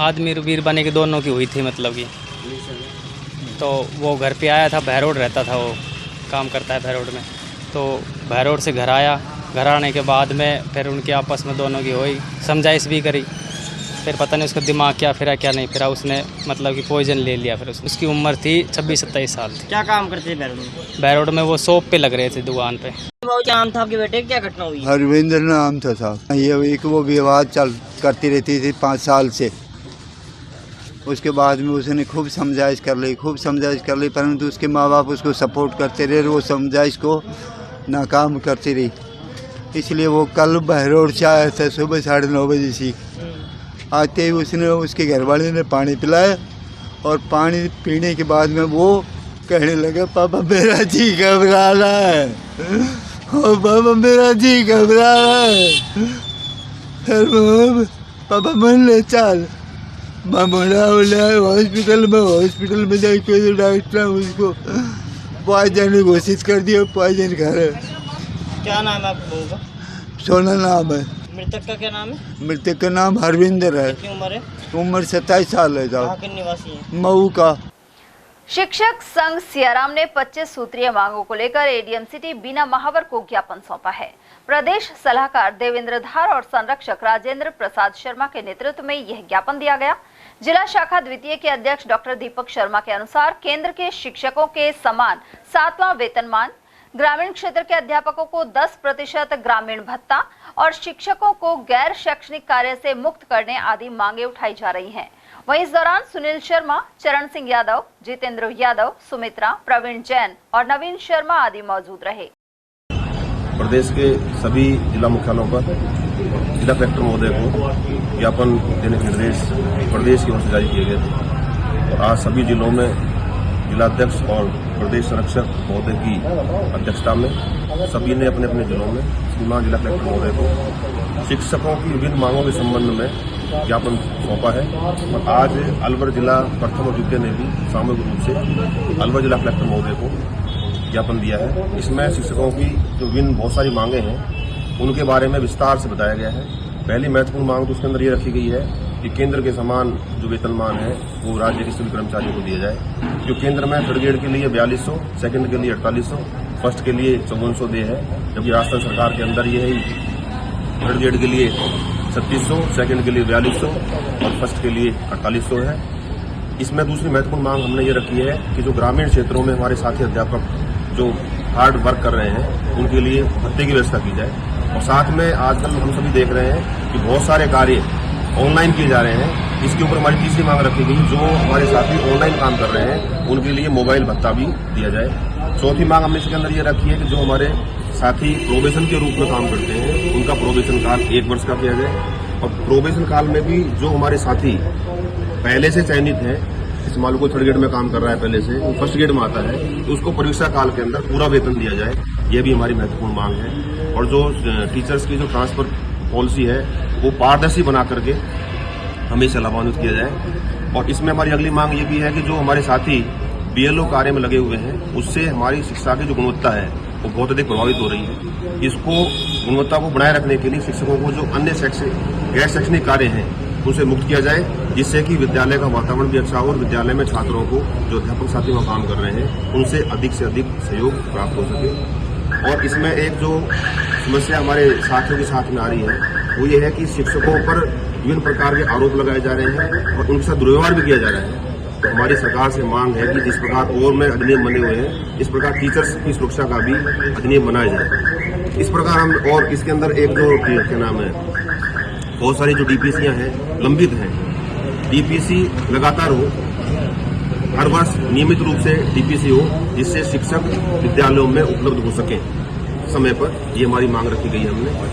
आदमी वीर बने की दोनों की हुई थी, मतलब की तो वो घर पे आया था। भैरोड रहता था, वो काम करता है भैरोड में। तो भैरोड से घर आया, घर आने के बाद में फिर उनके आपस में दोनों की हुई, समझाइश भी करी। फिर पता नहीं उसका दिमाग क्या फिरा क्या नहीं फिरा, उसने मतलब कि पॉइजन ले लिया। फिर उसकी उम्र थी 26-27 साल थी। क्या काम करते थे भैरोड में? भैरोड में वो शॉप पे लग रहे थे, दुकान पे। क्या नाम था आपके बेटे, क्या घटना हुई? हरविंदर नाम था साहब। ये एक वो विवाद करती रहती थी 5 साल से। उसके बाद में उसने खूब समझाइश कर ली, परंतु उसके माँ बाप उसको सपोर्ट करते रहे, वो समझाइश को नाकाम करती रही। इसलिए वो कल बहरोड से आया था सुबह 9:30 बजे से। आते ही उसने उसके घरवाले ने पानी पिलाया और पानी पीने के बाद में वो कहने लगा, पापा मेरा जी घबरा रहा है, ओ पापा मेरा जी घबरा रहा है। फिर पापा मन ले चल, हॉस्पिटल में जाके डॉक्टर उसको पॉइजन घोषित कर दिया, पॉइजन खा रहे। क्या नाम है आप लोगों का? सोना नाम है। मृतक का क्या नाम है? मृतक का नाम हरविंदर है। कितनी उम्र है? उम्र 27 साल है साहब। कहाँ के निवासी हैं? मऊ का। शिक्षक संघ सियाराम ने 25 सूत्रीय मांगों को लेकर एडीएम सिटी बीना महावर को ज्ञापन सौंपा है। प्रदेश सलाहकार देवेंद्र धार और संरक्षक राजेंद्र प्रसाद शर्मा के नेतृत्व में यह ज्ञापन दिया गया। जिला शाखा द्वितीय के अध्यक्ष डॉक्टर दीपक शर्मा के अनुसार केंद्र के शिक्षकों के समान 7वां वेतनमान, ग्रामीण क्षेत्र के अध्यापकों को 10% ग्रामीण भत्ता और शिक्षकों को गैर शैक्षणिक कार्य से मुक्त करने आदि मांगे उठाई जा रही हैं। वहीं इस दौरान सुनील शर्मा, चरण सिंह यादव, जितेंद्र यादव, सुमित्रा, प्रवीण जैन और नवीन शर्मा आदि मौजूद रहे। प्रदेश के सभी जिला मुख्यालयों पर जिला कलेक्टर महोदय को ज्ञापन देने के निर्देश प्रदेश की ओर से जारी किए गए थे और आज सभी जिलों में जिलाध्यक्ष और प्रदेश संरक्षक महोदय की अध्यक्षता में सभी ने अपने अपने जिलों में श्रीमान जिला कलेक्टर महोदय को शिक्षकों की विभिन्न मांगों के संबंध में ज्ञापन सौंपा है। और आज अलवर जिला प्रथम और द्वितीय ने भी सामूहिक रूप से अलवर जिला कलेक्टर महोदय को ज्ञापन दिया है। इसमें शिक्षकों की जो विभिन्न बहुत सारी मांगे हैं उनके बारे में विस्तार से बताया गया है। पहली महत्वपूर्ण मांग तो उसके अंदर ये रखी गई है कि केंद्र के समान जो वेतनमान है वो राज्य के सभी कर्मचारियों को दिया जाए। जो केंद्र में थर्ड ग्रेड के लिए 4200, सेकंड के लिए 4800, फर्स्ट के लिए 5400 दे है, जबकि राजस्थान सरकार के अंदर ये है थर्ड ग्रेड के लिए 3600, सेकंड के लिए 4200 और फर्स्ट के लिए 4800 है। इसमें दूसरी महत्वपूर्ण मांग हमने ये रखी है कि जो ग्रामीण क्षेत्रों में हमारे साथी अध्यापक जो हार्ड वर्क कर रहे हैं उनके लिए भत्ते की व्यवस्था की जाए। और साथ में आजकल हम सभी देख रहे हैं कि बहुत सारे कार्य ऑनलाइन किए जा रहे हैं। इसके ऊपर हमारी तीसरी मांग रखी गई, जो हमारे साथी ऑनलाइन काम कर रहे हैं उनके लिए मोबाइल भत्ता भी दिया जाए। चौथी मांग हमने इसके अंदर ये रखी है कि जो हमारे साथी प्रोबेशन के रूप में काम करते हैं उनका प्रोबेशन काल 1 वर्ष का किया जाए। और प्रोबेशन काल में भी जो हमारे साथी पहले से चयनित हैं, इस मान लो कोई थर्ड ग्रेड में काम कर रहा है पहले से, वो फर्स्ट ग्रेड में आता है, तो उसको परीक्षा काल के अंदर पूरा वेतन दिया जाए। ये भी हमारी महत्वपूर्ण मांग है। और जो टीचर्स की जो ट्रांसफर पॉलिसी है वो पारदर्शी बना करके हमेशा लाभान्वित किया जाए। और इसमें हमारी अगली मांग ये भी है कि जो हमारे साथी बीएलओ कार्य में लगे हुए हैं उससे हमारी शिक्षा की जो गुणवत्ता है वो बहुत अधिक प्रभावित हो रही है। इसको गुणवत्ता को बनाए रखने के लिए शिक्षकों को जो अन्य गैर शैक्षणिक कार्य हैं उनसे मुक्त किया जाए, जिससे कि विद्यालय का वातावरण भी अच्छा हो और विद्यालय में छात्रों को जो अध्यापक साथी वहाँ काम कर रहे हैं उनसे अधिक से अधिक सहयोग प्राप्त हो सके। और इसमें एक जो समस्या हमारे साथियों के साथ में आ रही है वो ये है कि शिक्षकों पर विभिन्न प्रकार के आरोप लगाए जा रहे हैं और उनके साथ दुर्व्यवहार भी किया जा रहा है। तो हमारी सरकार से मांग है कि जिस प्रकार और में अधिनियम बने हुए हैं इस प्रकार टीचर्स की सुरक्षा का भी अधिनियम बनाया जाए। इस प्रकार हम और इसके अंदर एक जो क्या नाम है बहुत सारी जो डीपीसीयां हैं लंबित हैं, डीपीसी लगातार हो हर वर्ष नियमित रूप से डीपीसी हो, जिससे शिक्षक विद्यालयों में उपलब्ध हो सके समय पर। ये हमारी मांग रखी गई है।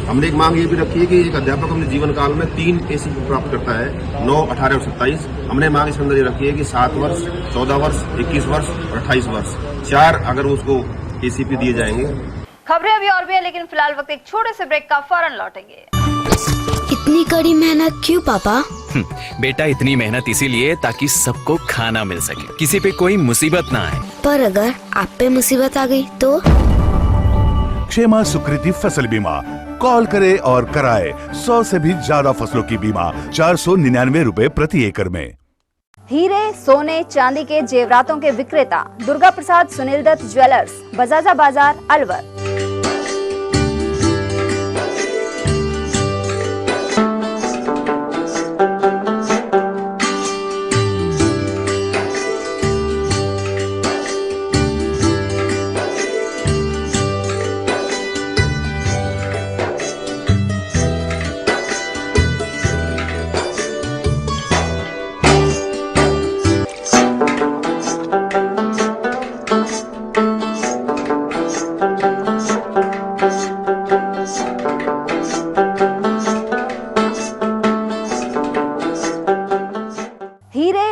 हमने एक मांग ये भी रखी है कि एक अध्यापक अपने जीवन काल में 3 एसीपी प्राप्त करता है, 9, 18 और 27। हमने मांग इसके अंदर ये रखी है कि 7 वर्ष, 14 वर्ष, 21 वर्ष और 28 वर्ष, 4 अगर उसको एसीपी दिए जाएंगे। खबरें अभी और भी है, लेकिन फिलहाल वक्त एक छोटे से ब्रेक का, फौरन लौटेंगे। इतनी कड़ी मेहनत क्यों पापा? बेटा इतनी मेहनत इसीलिए ताकि सबको खाना मिल सके, किसी पे कोई मुसीबत ना आए। पर अगर आप पे मुसीबत आ गई तो? क्षेमा सुकृति फसल बीमा, कॉल करे और कराए 100 से भी ज्यादा फसलों की बीमा, 499 रुपए प्रति एकड़ में। हीरे, सोने, चांदी के जेवरातों के विक्रेता दुर्गा प्रसाद सुनील दत्त ज्वेलर्स, बजाजा बाजार, अलवर।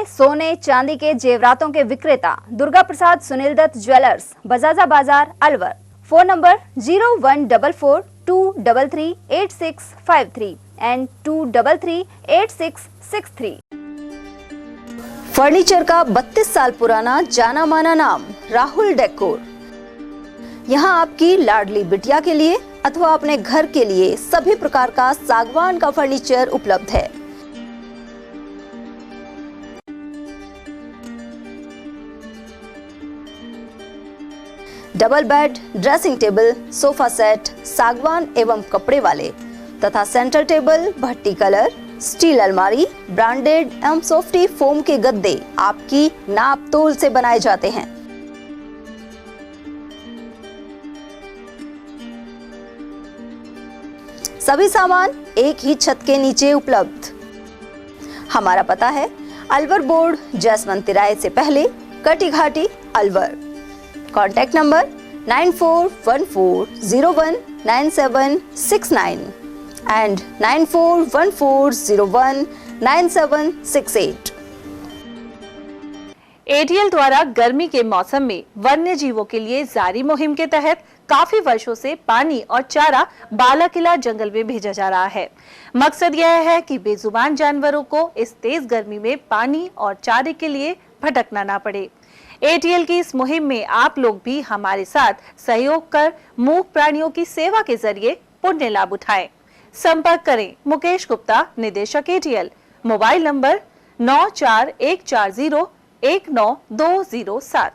सोने चांदी के जेवरातों के विक्रेता दुर्गा प्रसाद सुनील दत्त ज्वेलर्स, बजाजा बाजार, Alwar. Phone number 0144233863 and 2338663। Furniture का 32 साल पुराना जाना माना नाम राहुल डेकोर। यहाँ आपकी लाडली बिटिया के लिए अथवा अपने घर के लिए सभी प्रकार का सागवान का फर्नीचर उपलब्ध है। Double bed, dressing table, sofa set, सागवान एवं कपड़े वाले तथा सेंटर टेबल, भट्टी कलर, स्टील अलमारी, ब्रांडेड एवं सॉफ्टी फोम के गद्दे आपकी नाप तोल से बनाए जाते हैं। सभी सामान एक ही छत के नीचे उपलब्ध। हमारा पता है अलवर बोर्ड, जैसवंत तिराहे से पहले, Kati Ghati, Alwar. Contact number 9414019769 and 9414019768। ATL द्वारा गर्मी के मौसम में वन्य जीवों के लिए जारी मुहिम के तहत काफी वर्षों से पानी और चारा बालाकिला जंगल में भेजा जा रहा है। मकसद यह है कि बेजुबान जानवरों को इस तेज गर्मी में पानी और चारे के लिए भटकना ना पड़े। एटीएल की इस मुहिम में आप लोग भी हमारे साथ सहयोग कर मूक प्राणियों की सेवा के जरिए पुण्य लाभ उठाएं। संपर्क करें मुकेश गुप्ता, निदेशक एटीएल, मोबाइल नंबर 9414019207।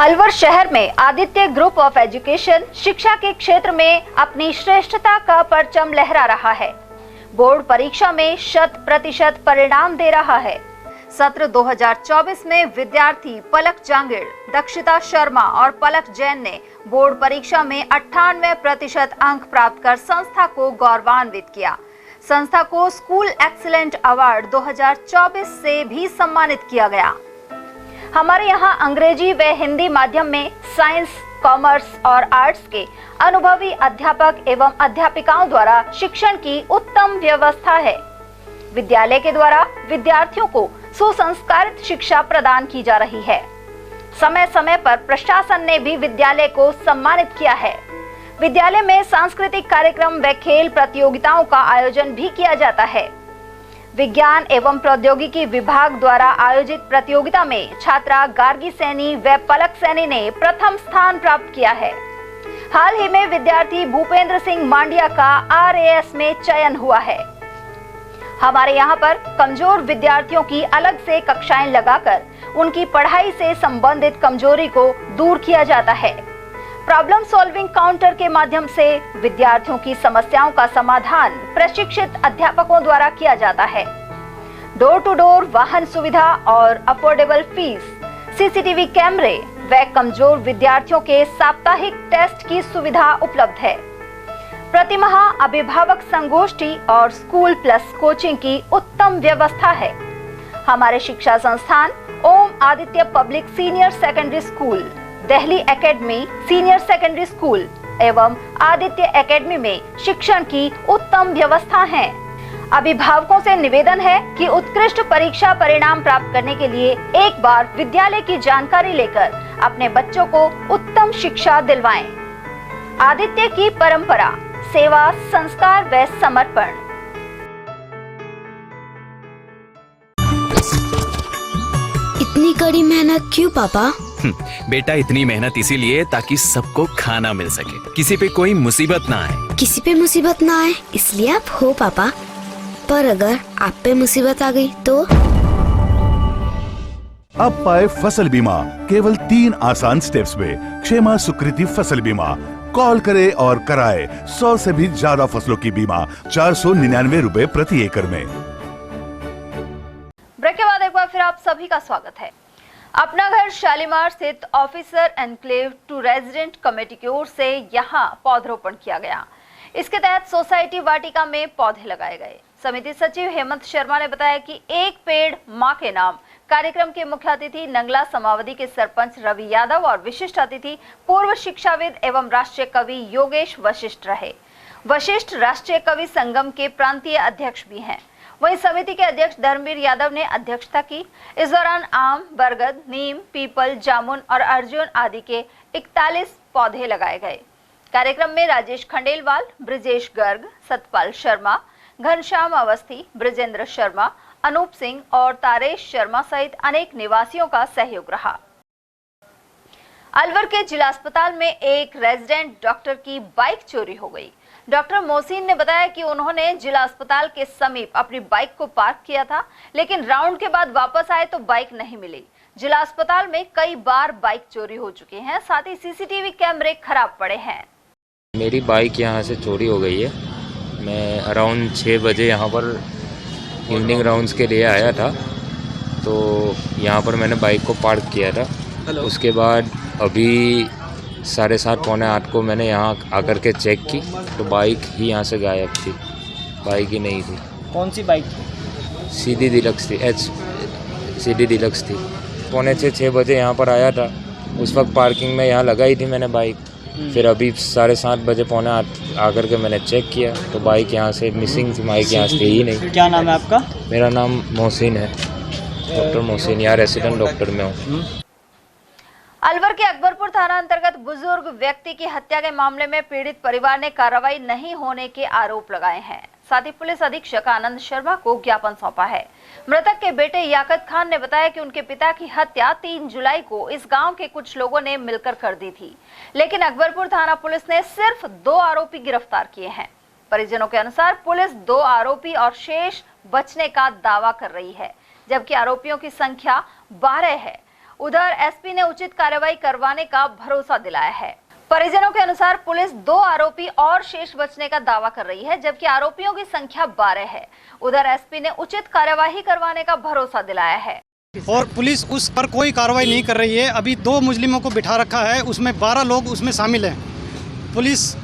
अलवर शहर में आदित्य ग्रुप ऑफ एजुकेशन शिक्षा के क्षेत्र में अपनी श्रेष्ठता का परचम लहरा रहा है। बोर्ड परीक्षा में 100% परिणाम दे रहा है। सत्र 2024 में विद्यार्थी पलक जांगिड़, दक्षिता शर्मा और पलक जैन ने बोर्ड परीक्षा में 98% अंक प्राप्त कर संस्था को गौरवान्वित किया। संस्था को स्कूल एक्सीलेंट अवार्ड 2024 से भी सम्मानित किया गया। हमारे यहाँ अंग्रेजी व हिंदी माध्यम में साइंस, कॉमर्स और आर्ट्स के अनुभवी अध्यापक एवं अध्यापिकाओं द्वारा शिक्षण की उत्तम व्यवस्था है। विद्यालय के द्वारा विद्यार्थियों को सुसंस्कारित शिक्षा प्रदान की जा रही है। समय समय पर प्रशासन ने भी विद्यालय को सम्मानित किया है। विद्यालय में सांस्कृतिक कार्यक्रम व खेल प्रतियोगिताओं का आयोजन भी किया जाता है। विज्ञान एवं प्रौद्योगिकी विभाग द्वारा आयोजित प्रतियोगिता में छात्रा गार्गी सैनी व पलक सैनी ने प्रथम स्थान प्राप्त किया है। हाल ही में विद्यार्थी भूपेंद्र सिंह मांडिया का RAS में चयन हुआ है। हमारे यहाँ पर कमजोर विद्यार्थियों की अलग से कक्षाएं लगाकर उनकी पढ़ाई से संबंधित कमजोरी को दूर किया जाता है। प्रॉब्लम सॉल्विंग काउंटर के माध्यम से विद्यार्थियों की समस्याओं का समाधान प्रशिक्षित अध्यापकों द्वारा किया जाता है। डोर टू डोर वाहन सुविधा और अफोर्डेबल फीस, CCTV कैमरे व कमजोर विद्यार्थियों के साप्ताहिक टेस्ट की सुविधा उपलब्ध है। प्रतिमाह अभिभावक संगोष्ठी और स्कूल प्लस कोचिंग की उत्तम व्यवस्था है। हमारे शिक्षा संस्थान Om Aditya public senior secondary school, Delhi academy senior secondary school एवं आदित्य एकेडमी में शिक्षण की उत्तम व्यवस्था है। अभिभावकों से निवेदन है कि उत्कृष्ट परीक्षा परिणाम प्राप्त करने के लिए एक बार विद्यालय की जानकारी लेकर अपने बच्चों को उत्तम शिक्षा दिलवाएं। आदित्य की परंपरा, सेवा, संस्कार व समर्पण। इतनी कड़ी मेहनत क्यों पापा? बेटा इतनी मेहनत इसीलिए ताकि सबको खाना मिल सके, किसी पे कोई मुसीबत ना आए। किसी पे मुसीबत ना आए इसलिए आप हो पापा, पर अगर आप पे मुसीबत आ गई तो? अब पाए फसल बीमा केवल 3 आसान स्टेप्स में। क्षेमा सुकृति फसल बीमा। कॉल करे और कराए 100 से भी ज्यादा फसलों की बीमा 499 रुपए प्रति एकड़ में। ब्रेक के बाद एक बार फिर आप सभी का स्वागत है। अपना घर शालीमार स्थित officer enclave two resident committee की ओर से यहाँ पौधरोपण किया गया। इसके तहत सोसाइटी वाटिका में पौधे लगाए गए। समिति सचिव हेमंत शर्मा ने बताया कि एक पेड़ मां के नाम कार्यक्रम के मुख्य अतिथि नंगला समावदी के सरपंच रवि यादव और विशिष्ट अतिथि पूर्व शिक्षाविद एवं राष्ट्रीय कवि योगेश वशिष्ठ रहे। वशिष्ठ राष्ट्रीय कवि संगम के प्रांतीय अध्यक्ष भी हैं। वहीं समिति के अध्यक्ष धर्मवीर यादव ने अध्यक्षता की। इस दौरान आम, बरगद, नीम, पीपल, जामुन और अर्जुन आदि के 41 पौधे लगाए गए। कार्यक्रम में राजेश खंडेलवाल, ब्रिजेश गर्ग, सतपाल शर्मा, घनश्याम अवस्थी, ब्रिजेंद्र शर्मा, अनूप सिंह और तारेश शर्मा सहित अनेक निवासियों का सहयोग रहा। अलवर के जिला अस्पताल में एक रेजिडेंट डॉक्टर की बाइक चोरी हो गई। डॉक्टर मोहसिन ने बताया कि उन्होंने जिला अस्पताल के समीप अपनी बाइक को पार्क किया था, लेकिन राउंड के बाद वापस आए तो बाइक नहीं मिली। जिला अस्पताल में कई बार बाइक चोरी हो चुकी हैं, साथ ही सीसीटीवी कैमरे खराब पड़े हैं। मेरी बाइक यहाँ से चोरी हो गई है। मैं अराउंड 6 बजे यहाँ पर इवनिंग राउंड्स के लिए आया था, तो यहाँ पर मैंने बाइक को पार्क किया था। उसके बाद अभी 7:30 पौने 8 को मैंने यहाँ आकर के चेक की तो बाइक ही यहाँ से गायब थी, बाइक ही नहीं थी। कौन सी बाइक? सीडी डिलक्स थी, सीडी डिलक्स थी। पौने 6 बजे यहाँ पर आया था, उस वक्त पार्किंग में यहाँ लगाई थी मैंने बाइक। फिर अभी 7:30 बजे पौने 8 आकर के मैंने चेक किया तो बाइक यहाँ से मिसिंग थी, बाइक यहाँ से ही नहीं। क्या नाम है आपका? मेरा नाम मोहसिन है, डॉक्टर मोहसिन, यहाँ रेसिडेंट डॉक्टर में हूँ। अलवर के अकबरपुर थाना अंतर्गत बुजुर्ग व्यक्ति की हत्या के मामले में पीड़ित परिवार ने कार्रवाई नहीं होने के आरोप लगाए हैं। साथ ही पुलिस अधीक्षक आनंद शर्मा को ज्ञापन सौंपा है। मृतक के बेटे याकत खान ने बताया कि उनके पिता की हत्या 3 जुलाई को इस गांव के कुछ लोगों ने मिलकर कर दी थी, लेकिन अकबरपुर थाना पुलिस ने सिर्फ 2 आरोपी गिरफ्तार किए हैं। परिजनों के अनुसार पुलिस 2 आरोपी और शेष बचने का दावा कर रही है, जबकि आरोपियों की संख्या 12 है। उधर एसपी ने उचित कार्रवाई करवाने का भरोसा दिलाया है। परिजनों के अनुसार पुलिस 2 आरोपी और शेष बचने का दावा कर रही है, जबकि आरोपियों की संख्या 12 है। उधर एसपी ने उचित कार्यवाही करवाने का भरोसा दिलाया है। और पुलिस उस पर कोई कार्रवाई नहीं कर रही है। अभी 2 मुजरिमों को बिठा रखा है, उसमें 12 लोग उसमें शामिल हैं। पुलिस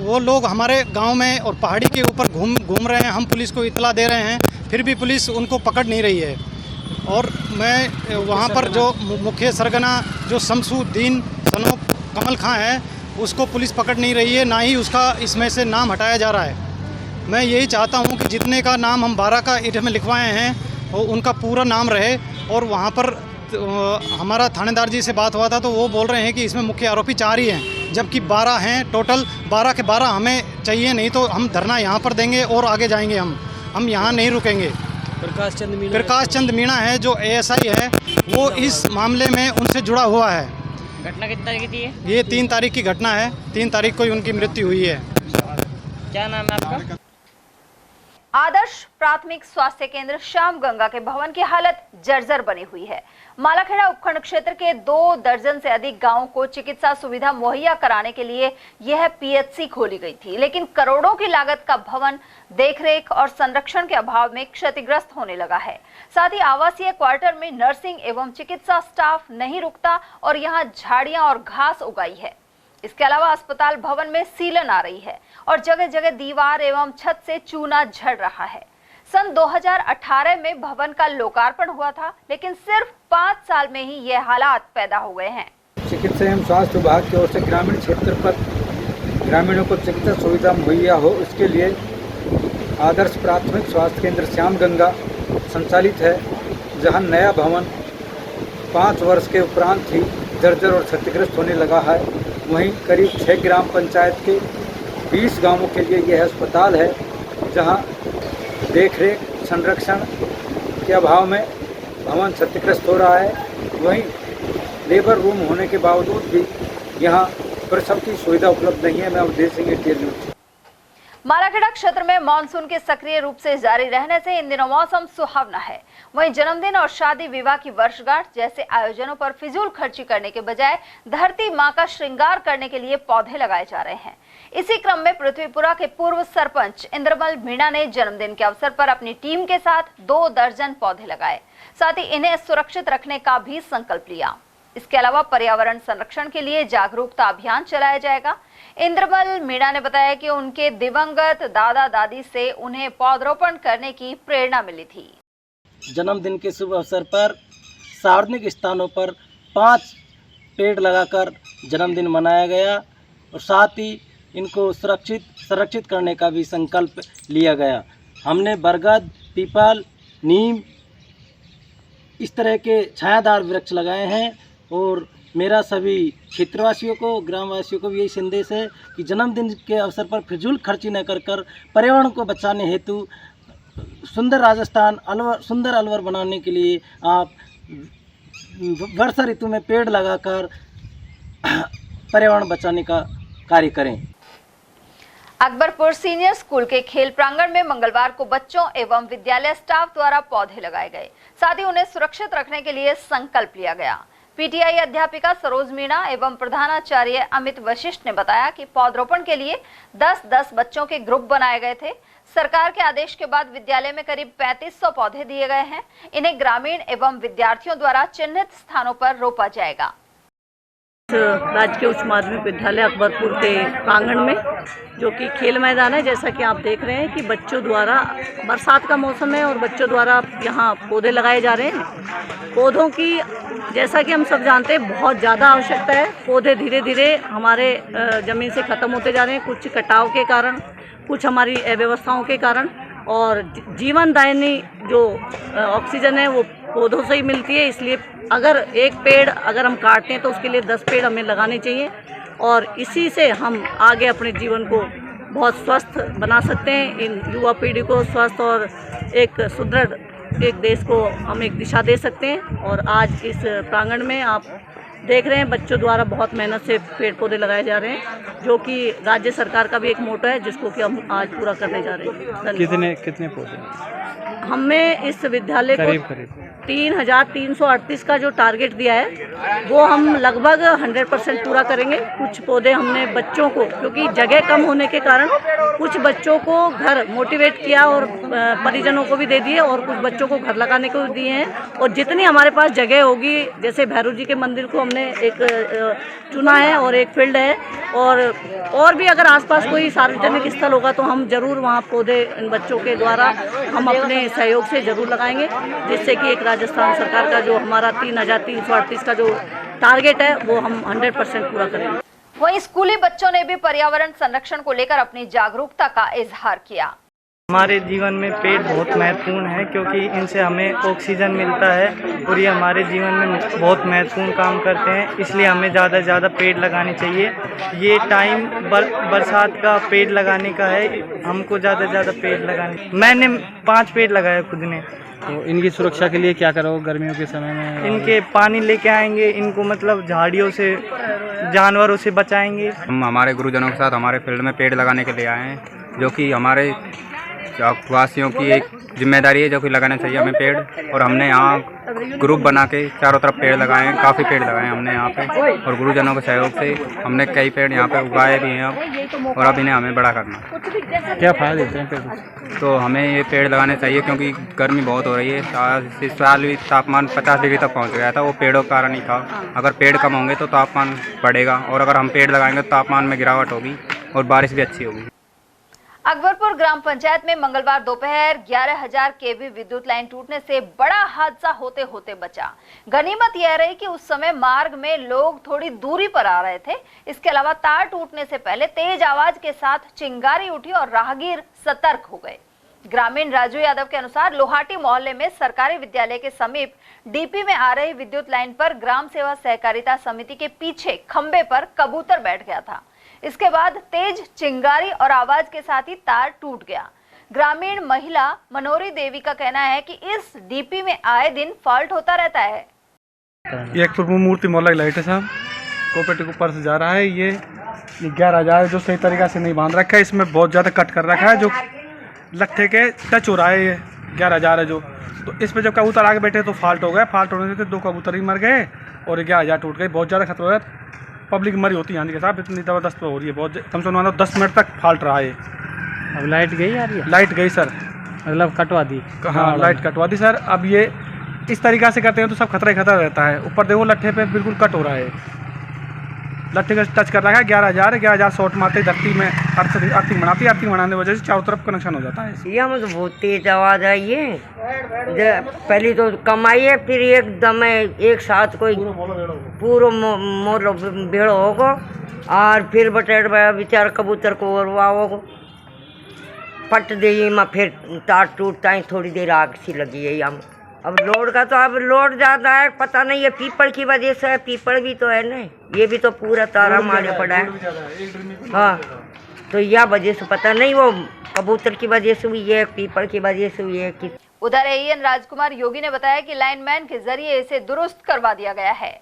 वो लोग हमारे गांव में और पहाड़ी के ऊपर घूम रहे हैं, हम पुलिस को इतला दे रहे हैं, फिर भी पुलिस उनको पकड़ नहीं रही है। और मैं वहाँ पर जो मुख्य सरगना जो शमसुद्दीन सनोप कमल खां है, उसको पुलिस पकड़ नहीं रही है, ना ही उसका इसमें से नाम हटाया जा रहा है। मैं यही चाहता हूँ कि जितने का नाम हम 12 का इसमें लिखवाए हैं वो उनका पूरा नाम रहे। और वहाँ पर हमारा थानेदार जी से बात हुआ था तो वो बोल रहे हैं कि इसमें मुख्य आरोपी 4 ही हैं, जबकि 12 हैं टोटल। 12 के 12 हमें चाहिए, नहीं तो हम धरना यहाँ पर देंगे और आगे जाएंगे। हम यहाँ नहीं रुकेंगे। प्रकाश चंद मीणा है जो एएसआई है, वो इस मामले में उनसे जुड़ा हुआ है। घटना कितनी तारीख की थी? ये 3 तारीख की घटना है, 3 तारीख को ही उनकी मृत्यु हुई है। क्या नाम है आपका? आदर्श प्राथमिक स्वास्थ्य केंद्र श्याम गंगा के भवन की हालत जर्जर बनी हुई है। मालाखेड़ा उपखंड क्षेत्र के 2 दर्जन से अधिक गांवों को चिकित्सा सुविधा मुहैया कराने के लिए यह पीएचसी खोली गई थी, लेकिन करोड़ों की लागत का भवन देखरेख और संरक्षण के अभाव में क्षतिग्रस्त होने लगा है। साथ ही आवासीय क्वार्टर में नर्सिंग एवं चिकित्सा स्टाफ नहीं रुकता और यहाँ झाड़ियां और घास उगाई है। इसके अलावा अस्पताल भवन में सीलन आ रही है और जगह जगह दीवार एवं छत से चूना झड़ रहा है। सन 2018 में भवन का लोकार्पण हुआ था, लेकिन सिर्फ 5 साल में ही ये हालात पैदा हो गए हैं। चिकित्सा एवं स्वास्थ्य विभाग की ओर से ग्रामीण क्षेत्र पर ग्रामीणों को चिकित्सा सुविधा मुहैया हो, इसके लिए आदर्श प्राथमिक स्वास्थ्य केंद्र श्याम गंगा संचालित है, जहां नया भवन 5 वर्ष के उपरांत ही जर्जर और क्षतिग्रस्त होने लगा है। वहीं करीब 6 ग्राम पंचायत के 20 गांवों के लिए यह अस्पताल है, जहां देखरेख संरक्षण के अभाव में भवन क्षतिग्रस्त हो रहा है। वहीं लेबर रूम होने के बावजूद भी यहां प्रसव की सुविधा उपलब्ध नहीं है। मैं अवधेश सिंह, ATL न्यूज़। मालाखेड़ा क्षेत्र में मानसून के सक्रिय रूप से जारी रहने से इन दिनों मौसम सुहावना है। वहीं जन्मदिन और शादी विवाह की वर्षगांठ जैसे आयोजनों पर फिजूल खर्ची करने के बजाय धरती मां का श्रृंगार करने के लिए पौधे लगाए जा रहे हैं। इसी क्रम में पृथ्वीपुरा के पूर्व सरपंच इंद्रमल मीणा ने जन्मदिन के अवसर पर अपनी टीम के साथ 2 दर्जन पौधे लगाए, साथ ही इन्हें सुरक्षित रखने का भी संकल्प लिया। इसके अलावा पर्यावरण संरक्षण के लिए जागरूकता अभियान चलाया जाएगा। इंद्रमल मीणा ने बताया कि उनके दिवंगत दादा दादी से उन्हें पौधरोपण करने की प्रेरणा मिली थी। जन्मदिन के शुभ अवसर पर सार्वजनिक स्थानों पर 5 पेड़ लगाकर जन्मदिन मनाया गया और साथ ही इनको संरक्षित करने का भी संकल्प लिया गया। हमने बरगद, पीपल, नीम इस तरह के छायादार वृक्ष लगाए हैं और मेरा सभी क्षेत्रवासियों को, ग्रामवासियों को भी यही संदेश है कि जन्मदिन के अवसर पर फिजूल खर्ची न कर पर्यावरण को बचाने हेतु सुंदर राजस्थान सुंदर अलवर बनाने के लिए आप वर्षा ऋतु में पेड़ लगाकर पर्यावरण बचाने का कार्य करें। अकबरपुर सीनियर स्कूल के खेल प्रांगण में मंगलवार को बच्चों एवं विद्यालय स्टाफ द्वारा पौधे लगाए गए, साथ ही उन्हें सुरक्षित रखने के लिए संकल्प लिया गया। पीटीआई अध्यापिका सरोज मीणा एवं प्रधानाचार्य अमित वशिष्ठ ने बताया कि पौधरोपण के लिए 10-10 बच्चों के ग्रुप बनाए गए थे। सरकार के आदेश के बाद विद्यालय में करीब 3500 पौधे दिए गए हैं। इन्हें ग्रामीण एवं विद्यार्थियों द्वारा चिन्हित स्थानों पर रोपा जाएगा। राजकीय उच्च माध्यमिक विद्यालय अकबरपुर के प्रांगण में, जो कि खेल मैदान है, जैसा कि आप देख रहे हैं कि बच्चों द्वारा, बरसात का मौसम है और बच्चों द्वारा यहाँ पौधे लगाए जा रहे हैं। पौधों की, जैसा कि हम सब जानते हैं, बहुत ज़्यादा आवश्यकता है। पौधे धीरे धीरे हमारे ज़मीन से ख़त्म होते जा रहे हैं, कुछ कटाव के कारण, कुछ हमारी अव्यवस्थाओं के कारण, और जीवनदायिनी जो ऑक्सीजन है वो पौधों से ही मिलती है। इसलिए अगर एक पेड़ अगर हम काटते हैं तो उसके लिए 10 पेड़ हमें लगाने चाहिए और इसी से हम आगे अपने जीवन को बहुत स्वस्थ बना सकते हैं। इन युवा पीढ़ी को स्वस्थ और एक सुदृढ़ एक देश को हम एक दिशा दे सकते हैं। और आज इस प्रांगण में आप देख रहे हैं बच्चों द्वारा बहुत मेहनत से पेड़ पौधे लगाए जा रहे हैं, जो कि राज्य सरकार का भी एक मोटो है, जिसको कि हम आज पूरा करने जा रहे हैं। कितने पौधे हमें इस विद्यालय को 3338 का जो टारगेट दिया है वो हम लगभग 100% पूरा करेंगे। कुछ पौधे हमने बच्चों को, क्योंकि जगह कम होने के कारण कुछ बच्चों को घर मोटिवेट किया और परिजनों को भी दे दिए और कुछ बच्चों को घर लगाने को दिए हैं। और जितनी हमारे पास जगह होगी, जैसे भैरव जी के मंदिर को हमने एक चुना है और एक फील्ड है, और भी अगर आसपास कोई सार्वजनिक स्थल होगा तो हम जरूर वहाँ पौधे इन बच्चों के द्वारा हम अपने सहयोग से जरूर लगाएंगे, जिससे कि एक राजस्थान सरकार का जो हमारा 3338 का जो टारगेट है वो हम 100% पूरा करेंगे। वहीं स्कूली बच्चों ने भी पर्यावरण संरक्षण को लेकर अपनी जागरूकता का इजहार किया। हमारे जीवन में पेड़ बहुत महत्वपूर्ण है, क्योंकि इनसे हमें ऑक्सीजन मिलता है और ये हमारे जीवन में बहुत महत्वपूर्ण काम करते हैं। इसलिए हमें ज़्यादा से ज़्यादा पेड़ लगाने चाहिए। ये टाइम बरसात का पेड़ लगाने का है, हमको ज़्यादा से ज़्यादा पेड़ लगाने। मैंने 5 पेड़ लगाए खुद ने। तो इनकी सुरक्षा के लिए क्या करो गर्मियों के समय में? इनके पानी लेके आएंगे, इनको मतलब झाड़ियों से, जानवरों से बचाएंगे। हम हमारे गुरुजनों के साथ हमारे फील्ड में पेड़ लगाने के लिए आए हैं, जो कि हमारे वासियों की एक जिम्मेदारी है, जो कि लगाना चाहिए हमें पेड़। और हमने यहाँ ग्रुप बना के चारों तरफ पेड़ लगाए हैं, काफ़ी पेड़ लगाए हैं हमने यहाँ पे, और गुरुजनों के सहयोग से हमने कई पेड़ यहाँ पे उगाए भी हैं अब, और अब इन्हें हमें बड़ा करना। क्या फायदे देते हैं पेड़? तो हमें ये पेड़ लगाने चाहिए, क्योंकि गर्मी बहुत हो रही है। इस साल भी तापमान 50 डिग्री तक पहुँच गया था, वो पेड़ों के कारण ही था। अगर पेड़ कम होंगे तो तापमान बढ़ेगा, और अगर हम पेड़ लगाएंगे तो तापमान में गिरावट होगी और बारिश भी अच्छी होगी। अकबरपुर ग्राम पंचायत में मंगलवार दोपहर 11,000 केवी विद्युत लाइन टूटने से बड़ा हादसा होते होते बचा। गनीमत यह रही कि उस समय मार्ग में लोग थोड़ी दूरी पर आ रहे थे। इसके अलावा तार टूटने से पहले तेज आवाज के साथ चिंगारी उठी और राहगीर सतर्क हो गए। ग्रामीण राजू यादव के अनुसार लोहाटी मोहल्ले में सरकारी विद्यालय के समीप डीपी में आ रही विद्युत लाइन पर ग्राम सेवा सहकारिता समिति के पीछे खंबे पर कबूतर बैठ गया था। इसके बाद तेज चिंगारी और आवाज के साथ ही तार टूट गया। ग्रामीण महिला मनोरी देवी का कहना है कि इस डीपी में आए दिन फॉल्ट होता रहता है। ये एक मूर्ति मोहल्ला की लाइट है साहब, कोपेटी के ऊपर से जा रहा है। ये 11,000 जो सही तरीका से नहीं बांध रखा है, इसमें बहुत ज़्यादा कट कर रखा है, जो लट्ठे के टच हो रहा है। ये 11,000 है जो, तो इस पर जब कबूतर आगे बैठे तो फॉल्ट हो गया। फॉल्ट होने से 2 कबूतर ही मर गए और 11,000 टूट गए। बहुत ज़्यादा खतरा है, पब्लिक मरी होती है आंधी के साथ, इतनी ज़बरदस्त हो रही है। बहुत कम से कम 10 मिनट तक फॉल्ट रहा है। अब लाइट गई आ रही है? लाइट गई सर, मतलब कटवा दी? हाँ लाइट कटवा दी सर। अब ये इस तरीक़ा से करते हैं तो सब खतरा ही खतरा रहता है। ऊपर देखो लट्ठे पे बिल्कुल कट हो रहा है, लट्ठे का टच कर रहा है। 11,000 शॉर्ट मारते धरती में अर्थिंग बनाती है। अर्थिंग बनाने की वजह से चारों तरफ कनेक्शन हो जाता है। ये मुझे बहुत तेज आवाज़ आई है, पहले तो कम आई है, फिर एकदम एक साथ कोई पूरा मोर भेड़ होगा और फिर बटेट बेचार कबूतर को उड़वा होगा फट दे में, फिर तार टूटता है। थोड़ी देर आग सी लगी है यहाँ। अब लोड का तो अब लोड ज़्यादा है, पता नहीं है पीपल की वजह से है। पीपल भी तो है ना, ये भी तो पूरा तारा मारे पड़ा है। हाँ तो यह वजह से पता नहीं, वो कबूतर की वजह से हुई है, पीपल की वजह से हुई है कि। उधर एएन राजकुमार योगी ने बताया कि लाइनमैन के जरिए इसे दुरुस्त करवा दिया गया है।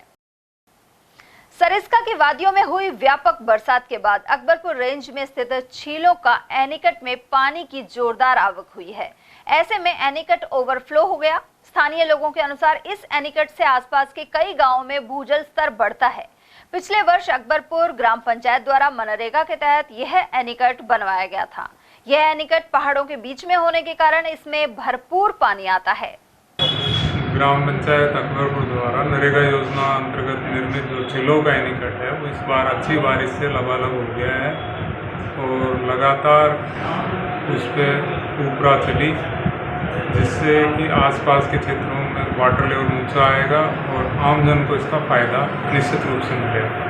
सरिस्का की वादियों में हुई व्यापक बरसात के बाद अकबरपुर रेंज में स्थित झीलों का एनीकट में पानी की जोरदार आवक हुई है। ऐसे में एनीकट ओवरफ्लो हो गया। स्थानीय लोगों के अनुसार इस एनीकट से आसपास के कई गांवों में भूजल स्तर बढ़ता है। पिछले वर्ष अकबरपुर ग्राम पंचायत द्वारा मनरेगा के तहत यह एनीकट बनवाया गया था। यह एनीकट पहाड़ों के बीच में होने के कारण इसमें भरपूर पानी आता है। ग्राम पंचायत अकबरपुर द्वारा नरेगा योजना अंतर्गत निर्मित जो झीलों का एनीकट है वो इस बार अच्छी बारिश से लबालब हो गया है और लगातार उस पर ऊपरा चली, जिससे कि आसपास के क्षेत्रों में वाटर लेवल ऊंचा आएगा और आमजन को इसका फायदा निश्चित रूप से मिलेगा।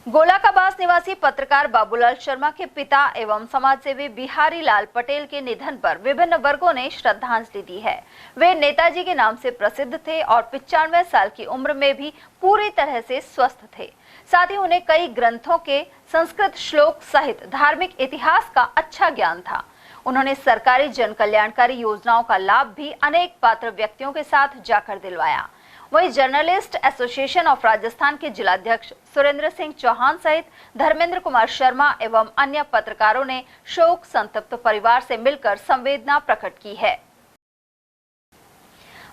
गोला का बास निवासी पत्रकार बाबूलाल शर्मा के पिता एवं समाजसेवी बिहारी लाल पटेल के निधन पर विभिन्न वर्गों ने श्रद्धांजलि दी है। वे नेताजी के नाम से प्रसिद्ध थे और 95 साल की उम्र में भी पूरी तरह से स्वस्थ थे। साथ ही उन्हें कई ग्रंथों के संस्कृत श्लोक सहित धार्मिक इतिहास का अच्छा ज्ञान था। उन्होंने सरकारी जन कल्याणकारी योजनाओं का लाभ भी अनेक पात्र व्यक्तियों के साथ जाकर दिलवाया। वहीं जर्नलिस्ट एसोसिएशन ऑफ राजस्थान के जिलाध्यक्ष सुरेंद्र सिंह चौहान सहित धर्मेंद्र कुमार शर्मा एवं अन्य पत्रकारों ने शोक संतप्त परिवार से मिलकर संवेदना प्रकट की है।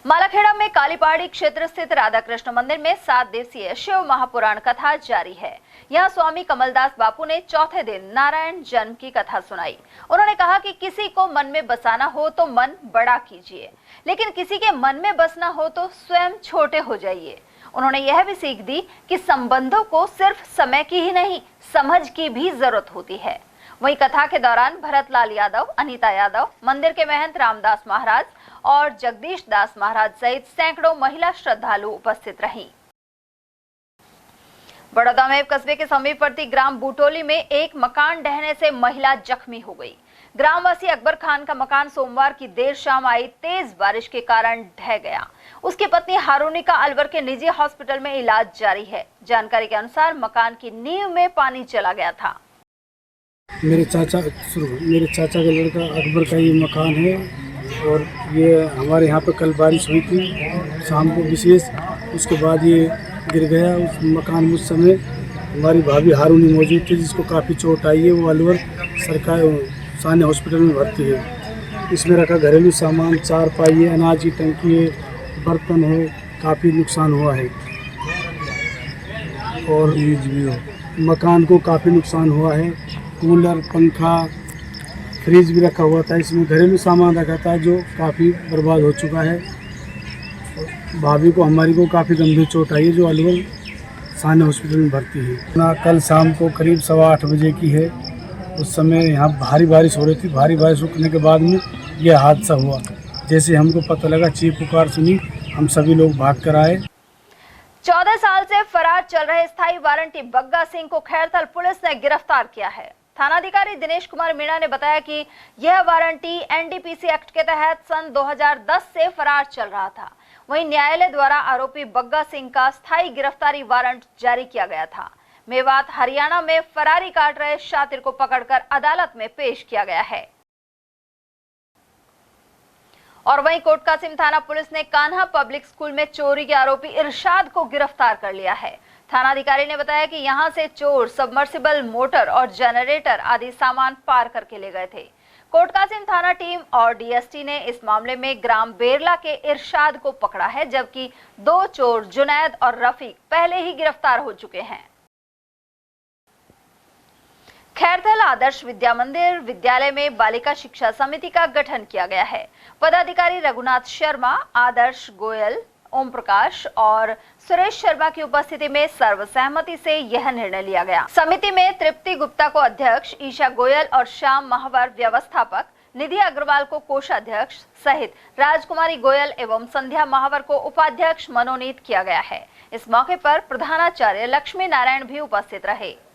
मालाखेड़ा में कालीपहाड़ी क्षेत्र स्थित राधा कृष्ण मंदिर में 7 दिवसीय शिव महापुराण कथा जारी है। यहाँ स्वामी कमलदास बापू ने चौथे दिन नारायण जन्म की कथा सुनाई। उन्होंने कहा कि किसी को मन में बसाना हो तो मन बड़ा कीजिए, लेकिन किसी के मन में बसना हो तो स्वयं छोटे हो जाइए। उन्होंने यह भी सीख दी कि संबंधों को सिर्फ समय की ही नहीं, समझ की भी जरूरत होती है। वहीं कथा के दौरान भरतलाल यादव, अनीता यादव, मंदिर के महंत रामदास महाराज और जगदीश दास महाराज सहित सैकड़ों महिला श्रद्धालु उपस्थित रहीं। बड़ौदा में कस्बे के समीपवर्ती ग्राम बूटोली में एक मकान ढहने से महिला जख्मी हो गई। ग्रामवासी अकबर खान का मकान सोमवार की देर शाम आई तेज बारिश के कारण ढह गया। उसकी पत्नी हारूनी का अलवर के निजी हॉस्पिटल में इलाज जारी है। जानकारी के अनुसार मकान की नींव में पानी चला गया था। मेरे चाचा का लड़का अकबर का ये मकान है और ये हमारे यहाँ पर कल बारिश हुई थी शाम को विशेष, उसके बाद ये गिर गया। उस मकान में उस समय हमारी भाभी हारूनी मौजूद थी जिसको काफ़ी चोट आई है। वो अलवर सरकारी सान्य हॉस्पिटल में भर्ती है। इसमें रखा घरेलू सामान, 4 पाई है, अनाज की टंकी है, बर्तन है, काफ़ी नुकसान हुआ है और मकान को काफ़ी नुकसान हुआ है। कूलर, पंखा, फ्रिज भी रखा हुआ था, इसमें घरेलू सामान रखा था जो काफ़ी बर्बाद हो चुका है। भाभी को हमारी को काफ़ी गंभीर चोट आई है जो अलवर सान्य हॉस्पिटल में भर्ती है। कल शाम को करीब 8:15 बजे की है। उस समय यहाँ भारी बारिश हो रही थी। भारी बारिश रुकने के बाद में यह हादसा हुआ। जैसे हमको पता लगा, चीख पुकार सुनी, हम सभी लोग भाग कर आए। 14 साल से फरार चल रहे स्थायी वारंटी बग्गा सिंह को खैरथल पुलिस ने गिरफ्तार किया है। थानाधिकारी दिनेश कुमार मीणा ने बताया कि यह वारंटी एनडीपीसी एक्ट के तहत सन 2010 से फरार चल रहा था। वहीं न्यायालय द्वारा आरोपी बग्गा सिंह का स्थायी गिरफ्तारी वारंट जारी किया गया था। मेवात हरियाणा में फरारी काट रहे शातिर को पकड़कर अदालत में पेश किया गया है। और वहीं कोटकासिम थाना पुलिस ने कान्हा पब्लिक स्कूल में चोरी के आरोपी इरशाद को गिरफ्तार कर लिया है। थानाधिकारी ने बताया कि यहां से चोर सबमर्सिबल मोटर और जनरेटर आदि सामान पार करके ले गए थे। कोटकासिम थाना टीम और डीएसटी ने इस मामले में ग्राम बेरला के इरशाद को पकड़ा है, जबकि 2 चोर जुनैद और रफीक पहले ही गिरफ्तार हो चुके हैं। खैरथल आदर्श विद्या मंदिर विद्यालय में बालिका शिक्षा समिति का गठन किया गया है। पदाधिकारी रघुनाथ शर्मा, आदर्श गोयल, ओम प्रकाश और सुरेश शर्मा की उपस्थिति में सर्वसहमति से यह निर्णय लिया गया। समिति में तृप्ति गुप्ता को अध्यक्ष, ईशा गोयल और श्याम महावर व्यवस्थापक, निधि अग्रवाल को कोषाध्यक्ष सहित राजकुमारी गोयल एवं संध्या महावर को उपाध्यक्ष मनोनीत किया गया है। इस मौके पर प्रधानाचार्य लक्ष्मी नारायण भी उपस्थित रहे।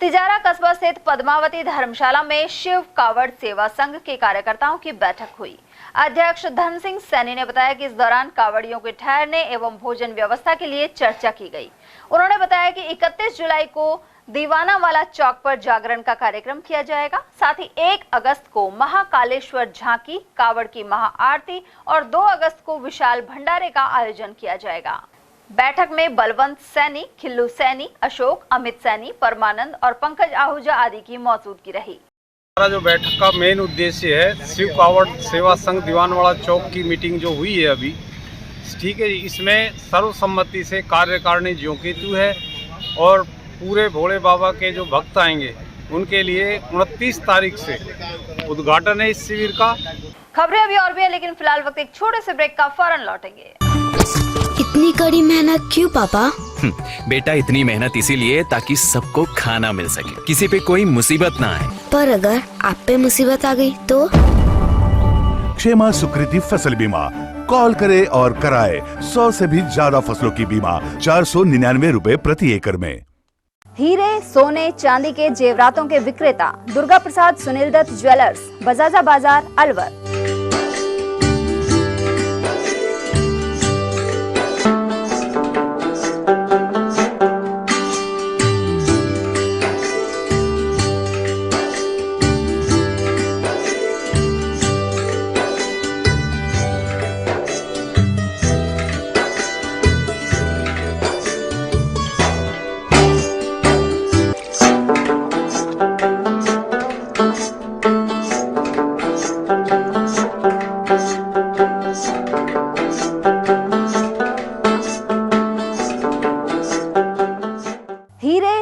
तिजारा कस्बा स्थित पद्मावती धर्मशाला में शिव कावड़ सेवा संघ के कार्यकर्ताओं की बैठक हुई। अध्यक्ष धन सिंह सैनी ने बताया कि इस दौरान कावड़ियों के ठहरने एवं भोजन व्यवस्था के लिए चर्चा की गई। उन्होंने बताया कि 31 जुलाई को दीवानावाला चौक पर जागरण का कार्यक्रम किया जाएगा। साथ ही 1 अगस्त को महाकालेश्वर झांकी, कावड़ की महाआरती और 2 अगस्त को विशाल भंडारे का आयोजन किया जाएगा। बैठक में बलवंत सैनी, खिल्लू सैनी, अशोक, अमित सैनी, परमानंद और पंकज आहूजा आदि की मौजूदगी रही। हमारा जो बैठक का मेन उद्देश्य है, शिव कावड़ सेवा संघ दीवानवाला चौक की मीटिंग जो हुई है अभी, ठीक है, इसमें सर्वसम्मति से कार्यकारिणी ज्योकेतु है और पूरे भोले बाबा के जो भक्त आएंगे उनके लिए 29 तारीख से उद्घाटन है इस शिविर का। खबरें अभी और भी है, लेकिन फिलहाल वक्त एक छोटे से ब्रेक का, फौरन लौटेंगे। इतनी कड़ी मेहनत क्यों पापा? बेटा, इतनी मेहनत इसीलिए ताकि सबको खाना मिल सके, किसी पे कोई मुसीबत ना आए। पर अगर आप पे मुसीबत आ गई तो? क्षेमा सुकृति फसल बीमा, कॉल करे और कराए 100 से भी ज्यादा फसलों की बीमा 499 रुपए प्रति एकड़ में। हीरे, सोने, चांदी के जेवरातों के विक्रेता दुर्गा प्रसाद सुनील दत्त ज्वेलर्स, बजाजा बाजार, अलवर।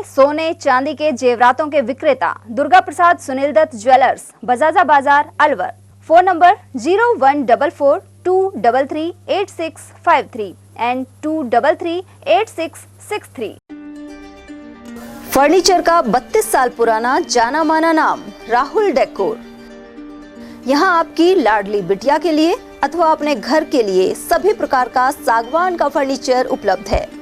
सोने चांदी के जेवरातों के विक्रेता दुर्गा प्रसाद सुनील दत्त ज्वेलर्स, बजाजा बाजार, Alwar. Phone number 0144233863 and 2338663। Furniture का 32 साल पुराना जाना माना नाम राहुल डेकोर। यहाँ आपकी लाडली बिटिया के लिए अथवा अपने घर के लिए सभी प्रकार का सागवान का फर्नीचर उपलब्ध है।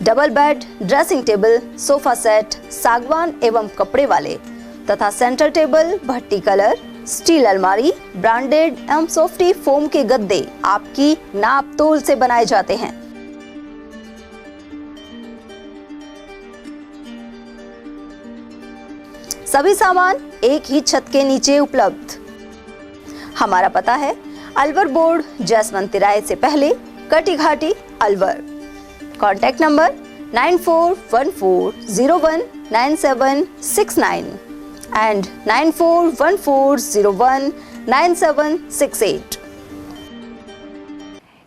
Double bed, dressing table, sofa set सागवान एवं कपड़े वाले तथा सेंटर टेबल, भट्टी कलर, स्टील अलमारी, ब्रांडेड एवं सॉफ्टी फोम के गद्दे आपकी नाप तोल से बनाए जाते हैं। सभी सामान एक ही छत के नीचे उपलब्ध। हमारा पता है अलवर बोर्ड, जसवंत तिराहे से पहले, Kati Ghati, Alwar. Contact number 9414019769 and 9414019768।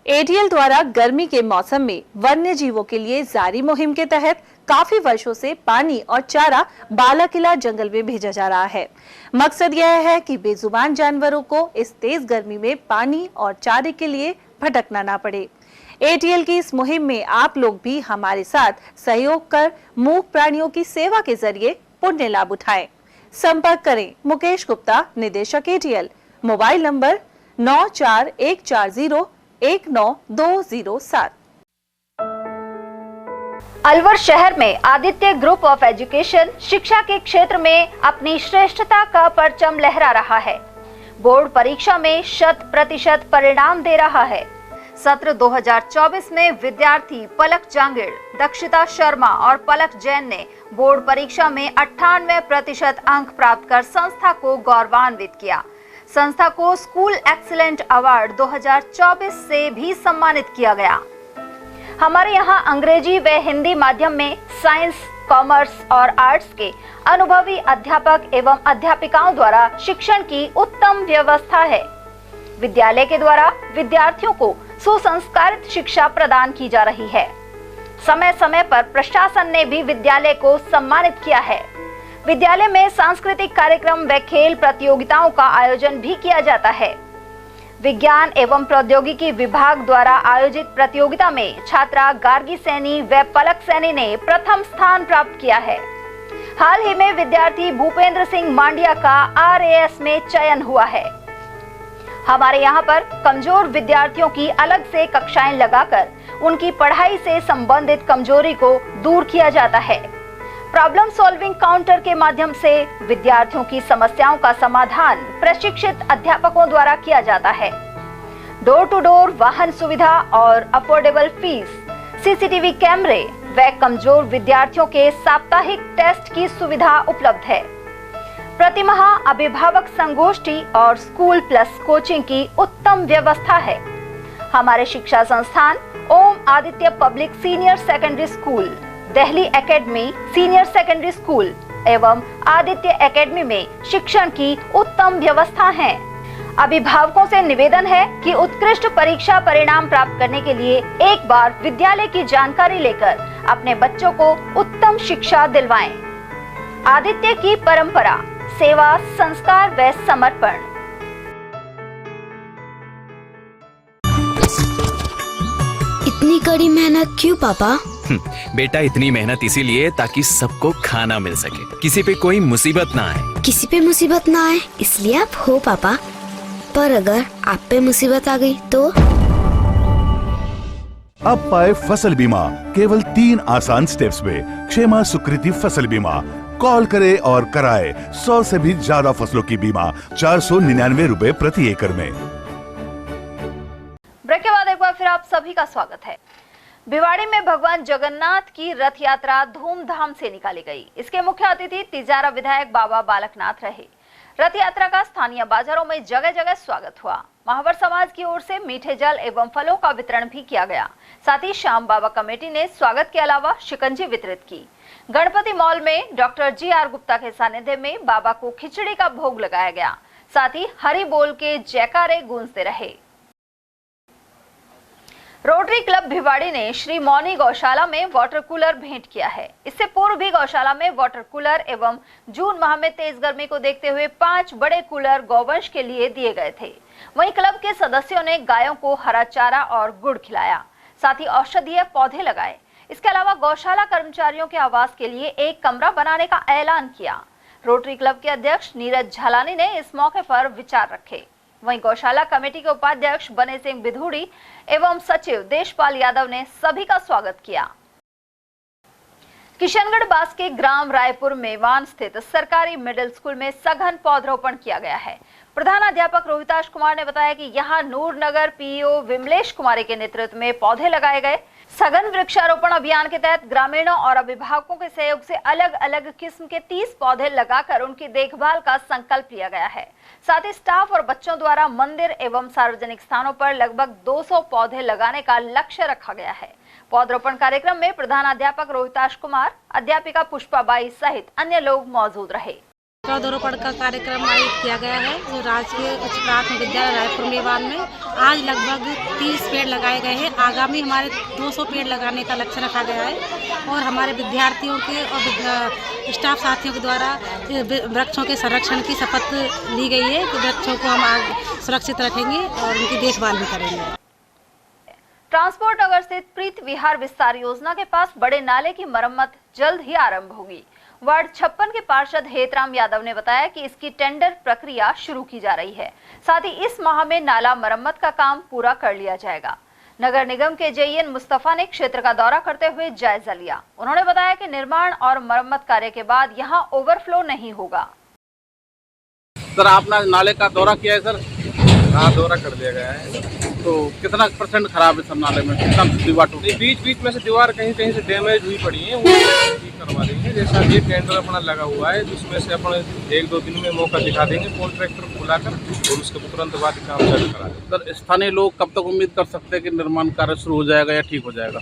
ATL द्वारा गर्मी के मौसम में वन्य जीवों के लिए जारी मुहिम के तहत काफी वर्षों से पानी और चारा बालाकिला जंगल में भेजा जा रहा है। मकसद यह है कि बेजुबान जानवरों को इस तेज गर्मी में पानी और चारे के लिए भटकना ना पड़े। ATL की इस मुहिम में आप लोग भी हमारे साथ सहयोग कर मूक प्राणियों की सेवा के जरिए पुण्य लाभ उठाएं। संपर्क करें मुकेश गुप्ता, निदेशक ATL, मोबाइल नंबर 9414019207। अलवर शहर में आदित्य ग्रुप ऑफ एजुकेशन शिक्षा के क्षेत्र में अपनी श्रेष्ठता का परचम लहरा रहा है। बोर्ड परीक्षा में 100% परिणाम दे रहा है। सत्र 2024 में विद्यार्थी पलक जांगिड़, दक्षिता शर्मा और पलक जैन ने बोर्ड परीक्षा में 98% अंक प्राप्त कर संस्था को गौरवान्वित किया। संस्था को स्कूल एक्सीलेंट अवार्ड 2024 से भी सम्मानित किया गया। हमारे यहाँ अंग्रेजी व हिंदी माध्यम में साइंस, कॉमर्स और आर्ट्स के अनुभवी अध्यापक एवं अध्यापिकाओं द्वारा शिक्षण की उत्तम व्यवस्था है। विद्यालय के द्वारा विद्यार्थियों को सुसंस्कारित शिक्षा प्रदान की जा रही है। समय समय पर प्रशासन ने भी विद्यालय को सम्मानित किया है। विद्यालय में सांस्कृतिक कार्यक्रम व खेल प्रतियोगिताओं का आयोजन भी किया जाता है। विज्ञान एवं प्रौद्योगिकी विभाग द्वारा आयोजित प्रतियोगिता में छात्रा गार्गी सैनी व पलक सैनी ने प्रथम स्थान प्राप्त किया है। हाल ही में विद्यार्थी भूपेंद्र सिंह मांडिया का RAS में चयन हुआ है। हमारे यहाँ पर कमजोर विद्यार्थियों की अलग से कक्षाएं लगाकर उनकी पढ़ाई से संबंधित कमजोरी को दूर किया जाता है। प्रॉब्लम सॉल्विंग काउंटर के माध्यम से विद्यार्थियों की समस्याओं का समाधान प्रशिक्षित अध्यापकों द्वारा किया जाता है। डोर टू डोर वाहन सुविधा और अफोर्डेबल फीस, CCTV कैमरे व कमजोर विद्यार्थियों के साप्ताहिक टेस्ट की सुविधा उपलब्ध है। प्रतिमाह अभिभावक संगोष्ठी और स्कूल प्लस कोचिंग की उत्तम व्यवस्था है। हमारे शिक्षा संस्थान Om Aditya public senior secondary school, Delhi academy senior secondary school एवं आदित्य एकेडमी में शिक्षण की उत्तम व्यवस्था है। अभिभावकों से निवेदन है कि उत्कृष्ट परीक्षा परिणाम प्राप्त करने के लिए एक बार विद्यालय की जानकारी लेकर अपने बच्चों को उत्तम शिक्षा दिलवाएं। आदित्य की परंपरा, सेवा, संस्कार व समर्पण। इतनी कड़ी मेहनत क्यों पापा? बेटा इतनी मेहनत इसीलिए ताकि सबको खाना मिल सके, किसी पे कोई मुसीबत ना आए। किसी पे मुसीबत ना आए इसलिए आप हो पापा, पर अगर आप पे मुसीबत आ गई तो? अब पाए फसल बीमा केवल 3 आसान स्टेप्स में। क्षेमा सुकृति फसल बीमा। कॉल करे और कराए 100 से भी ज्यादा फसलों की बीमा 499 रुपए प्रति एकड़ में। ब्रेक के बाद एक बार फिर आप सभी का स्वागत है। भिवाड़ी में भगवान जगन्नाथ की रथ यात्रा धूमधाम से निकाली गई। इसके मुख्य अतिथि तिजारा विधायक बाबा बालकनाथ रहे। रथ यात्रा का स्थानीय बाजारों में जगह जगह स्वागत हुआ। महावर समाज की ओर से मीठे जल एवं फलों का वितरण भी किया गया। साथ ही श्याम बाबा कमेटी ने स्वागत के अलावा शिकंजी वितरित की। गणपति मॉल में डॉक्टर GR गुप्ता के सानिध्य में बाबा को खिचड़ी का भोग लगाया गया। साथ ही हरि बोल के जयकारे गूंजते रहे। रोटरी क्लब भिवाड़ी ने श्री मौनी गौशाला में वाटर कूलर भेंट किया है। इससे पूर्व भी गौशाला में वाटर कूलर एवं जून माह में तेज गर्मी को देखते हुए 5 बड़े कूलर गौवंश के लिए दिए गए थे। वहीं क्लब के सदस्यों ने गायों को हरा चारा और गुड़ खिलाया, साथ ही औषधीय पौधे लगाए। इसके अलावा गौशाला कर्मचारियों के आवास के लिए एक कमरा बनाने का ऐलान किया। रोटरी क्लब के अध्यक्ष नीरज झालानी ने इस मौके पर विचार रखे। वहीं गौशाला कमेटी के उपाध्यक्ष बने सिंह बिधूड़ी एवं सचिव देशपाल यादव ने सभी का स्वागत किया। किशनगढ़ बास के ग्राम रायपुर मेवान स्थित सरकारी मिडिल स्कूल में सघन पौधरोपण किया गया है। प्रधानाध्यापक रोहिताश कुमार ने बताया कि यहां नूरनगर PO विमलेश कुमारी के नेतृत्व में पौधे लगाए गए। सघन वृक्षारोपण अभियान के तहत ग्रामीणों और अभिभावकों के सहयोग से अलग अलग किस्म के 30 पौधे लगाकर उनकी देखभाल का संकल्प लिया गया है। साथ ही स्टाफ और बच्चों द्वारा मंदिर एवं सार्वजनिक स्थानों पर लगभग 200 पौधे लगाने का लक्ष्य रखा गया है। पौधरोपण कार्यक्रम में प्रधानाध्यापक रोहिताश कुमार, अध्यापिका पुष्पाबाई सहित अन्य लोग मौजूद रहे। पौधरोपण का कार्यक्रम आयोजित किया गया है जो राजकीय उच्च प्राथमिक विद्यालय रायपुर मेवान में आज लगभग 30 पेड़ लगाए गए हैं। आगामी हमारे 200 पेड़ लगाने का लक्ष्य रखा गया है और हमारे विद्यार्थियों के और स्टाफ साथियों के द्वारा वृक्षों के संरक्षण की शपथ ली गई है कि वृक्षों को हम सुरक्षित रखेंगे और उनकी देखभाल भी करेंगे। ट्रांसपोर्ट नगर स्थित प्रीत विहार विस्तार योजना के पास बड़े नाले की मरम्मत जल्द ही आरंभ होगी। वार्ड 56 के पार्षद हेतराम यादव ने बताया कि इसकी टेंडर प्रक्रिया शुरू की जा रही है। साथ ही इस माह में नाला मरम्मत का काम पूरा कर लिया जाएगा। नगर निगम के जेईएन मुस्तफा ने क्षेत्र का दौरा करते हुए जायजा लिया। उन्होंने बताया कि निर्माण और मरम्मत कार्य के बाद यहां ओवरफ्लो नहीं होगा। सर, आपने नाले का दौरा किया है सर? हाँ, दौरा कर दिया गया है। तो कितना % खराब है सर नाले में? कितना दीवार टूटी? बीच में से दीवार कहीं से डैमेज हुई पड़ी है, वो ठीक करवा देंगे। जैसा ये टेंडर अपना लगा हुआ है जिसमें से अपन 1-2 दिन में मौका दिखा देंगे कॉन्ट्रैक्टर को बुलाकर और उसके तुरंत बाद काम चालू करा देंगे। सर, स्थानीय लोग कब तक उम्मीद कर सकते हैं कि निर्माण कार्य शुरू हो जाएगा या ठीक हो जाएगा?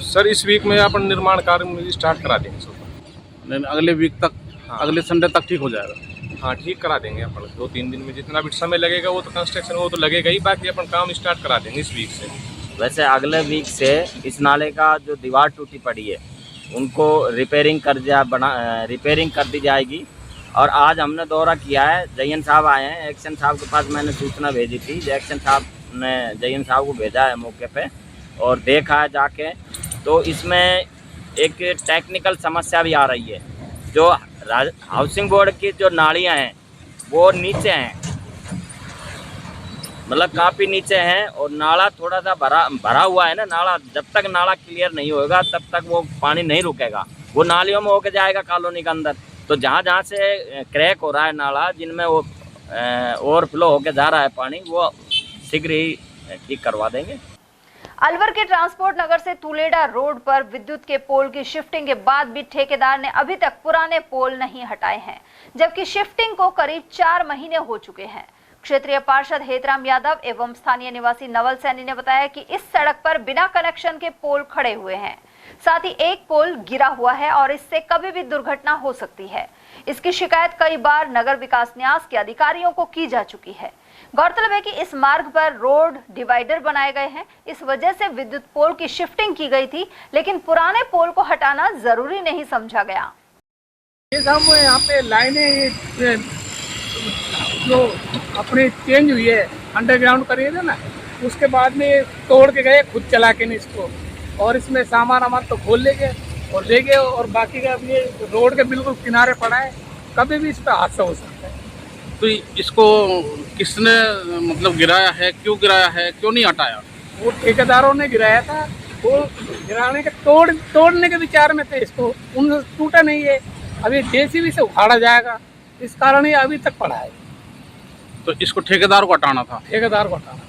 सर, इस वीक में अपन निर्माण कार्य स्टार्ट करा देंगे सर। अगले वीक तक, अगले संडे तक ठीक हो जाएगा? हाँ, ठीक करा देंगे अपन 2-3 दिन में। जितना भी समय लगेगा वो तो कंस्ट्रक्शन वो तो लगेगा ही, बाकी अपन काम स्टार्ट करा देंगे इस वीक से। वैसे अगले वीक से इस नाले का जो दीवार टूटी पड़ी है उनको रिपेयरिंग कर दी जाएगी। और आज हमने दौरा किया है, जयन साहब आए हैं। एक्शन साहब के पास मैंने सूचना भेजी थी, एक्शन साहब ने जयन साहब को भेजा है मौके पे और देखा है जाके। तो इसमें एक टेक्निकल समस्या भी आ रही है। जो हाउसिंग बोर्ड की जो नालियाँ हैं वो नीचे हैं, मतलब काफ़ी नीचे हैं और नाला थोड़ा सा भरा हुआ है ना। नाला जब तक नाला क्लियर नहीं होगा तब तक वो पानी नहीं रुकेगा, वो नालियों में होके जाएगा कॉलोनी के अंदर। तो जहाँ से क्रैक हो रहा है नाला, जिनमें वो ओवरफ्लो होके जा रहा है पानी, वो शीघ्र ही ठीक करवा देंगे। अलवर के ट्रांसपोर्ट नगर से तुलेडा रोड पर विद्युत के पोल की शिफ्टिंग के बाद भी ठेकेदार ने अभी तक पुराने पोल नहीं हटाए हैं, जबकि शिफ्टिंग को करीब 4 महीने हो चुके हैं। क्षेत्रीय पार्षद हेतराम यादव एवं स्थानीय निवासी नवल सैनी ने बताया कि इस सड़क पर बिना कनेक्शन के पोल खड़े हुए हैं। साथ ही एक पोल गिरा हुआ है और इससे कभी भी दुर्घटना हो सकती है। इसकी शिकायत कई बार नगर विकास न्यास के अधिकारियों को की जा चुकी है। गौरतलब है कि इस मार्ग पर रोड डिवाइडर बनाए गए हैं, इस वजह से विद्युत पोल की शिफ्टिंग की गई थी, लेकिन पुराने पोल को हटाना जरूरी नहीं समझा गया। ये सब यहाँ पे लाइनें जो अपनी चेंज हुई है, अंडरग्राउंड करिए थे ना, उसके बाद में तोड़ के गए खुद चला के नहीं इसको, और इसमें सामान तो खोल ले गए और बाकी का ये रोड के बिल्कुल किनारे पड़ा है, कभी भी इस पर हादसा हो सकता है। तो इसको किसने मतलब गिराया है, क्यों गिराया है, क्यों नहीं हटाया? वो ठेकेदारों ने गिराया था, वो गिराने के तोड़ने के विचार में थे, इसको उन टूटा नहीं है। अभी जेसीबी से उखाड़ा जाएगा, इस कारण ये अभी तक पड़ा है। तो इसको ठेकेदार को हटाना था? ठेकेदार को हटाना,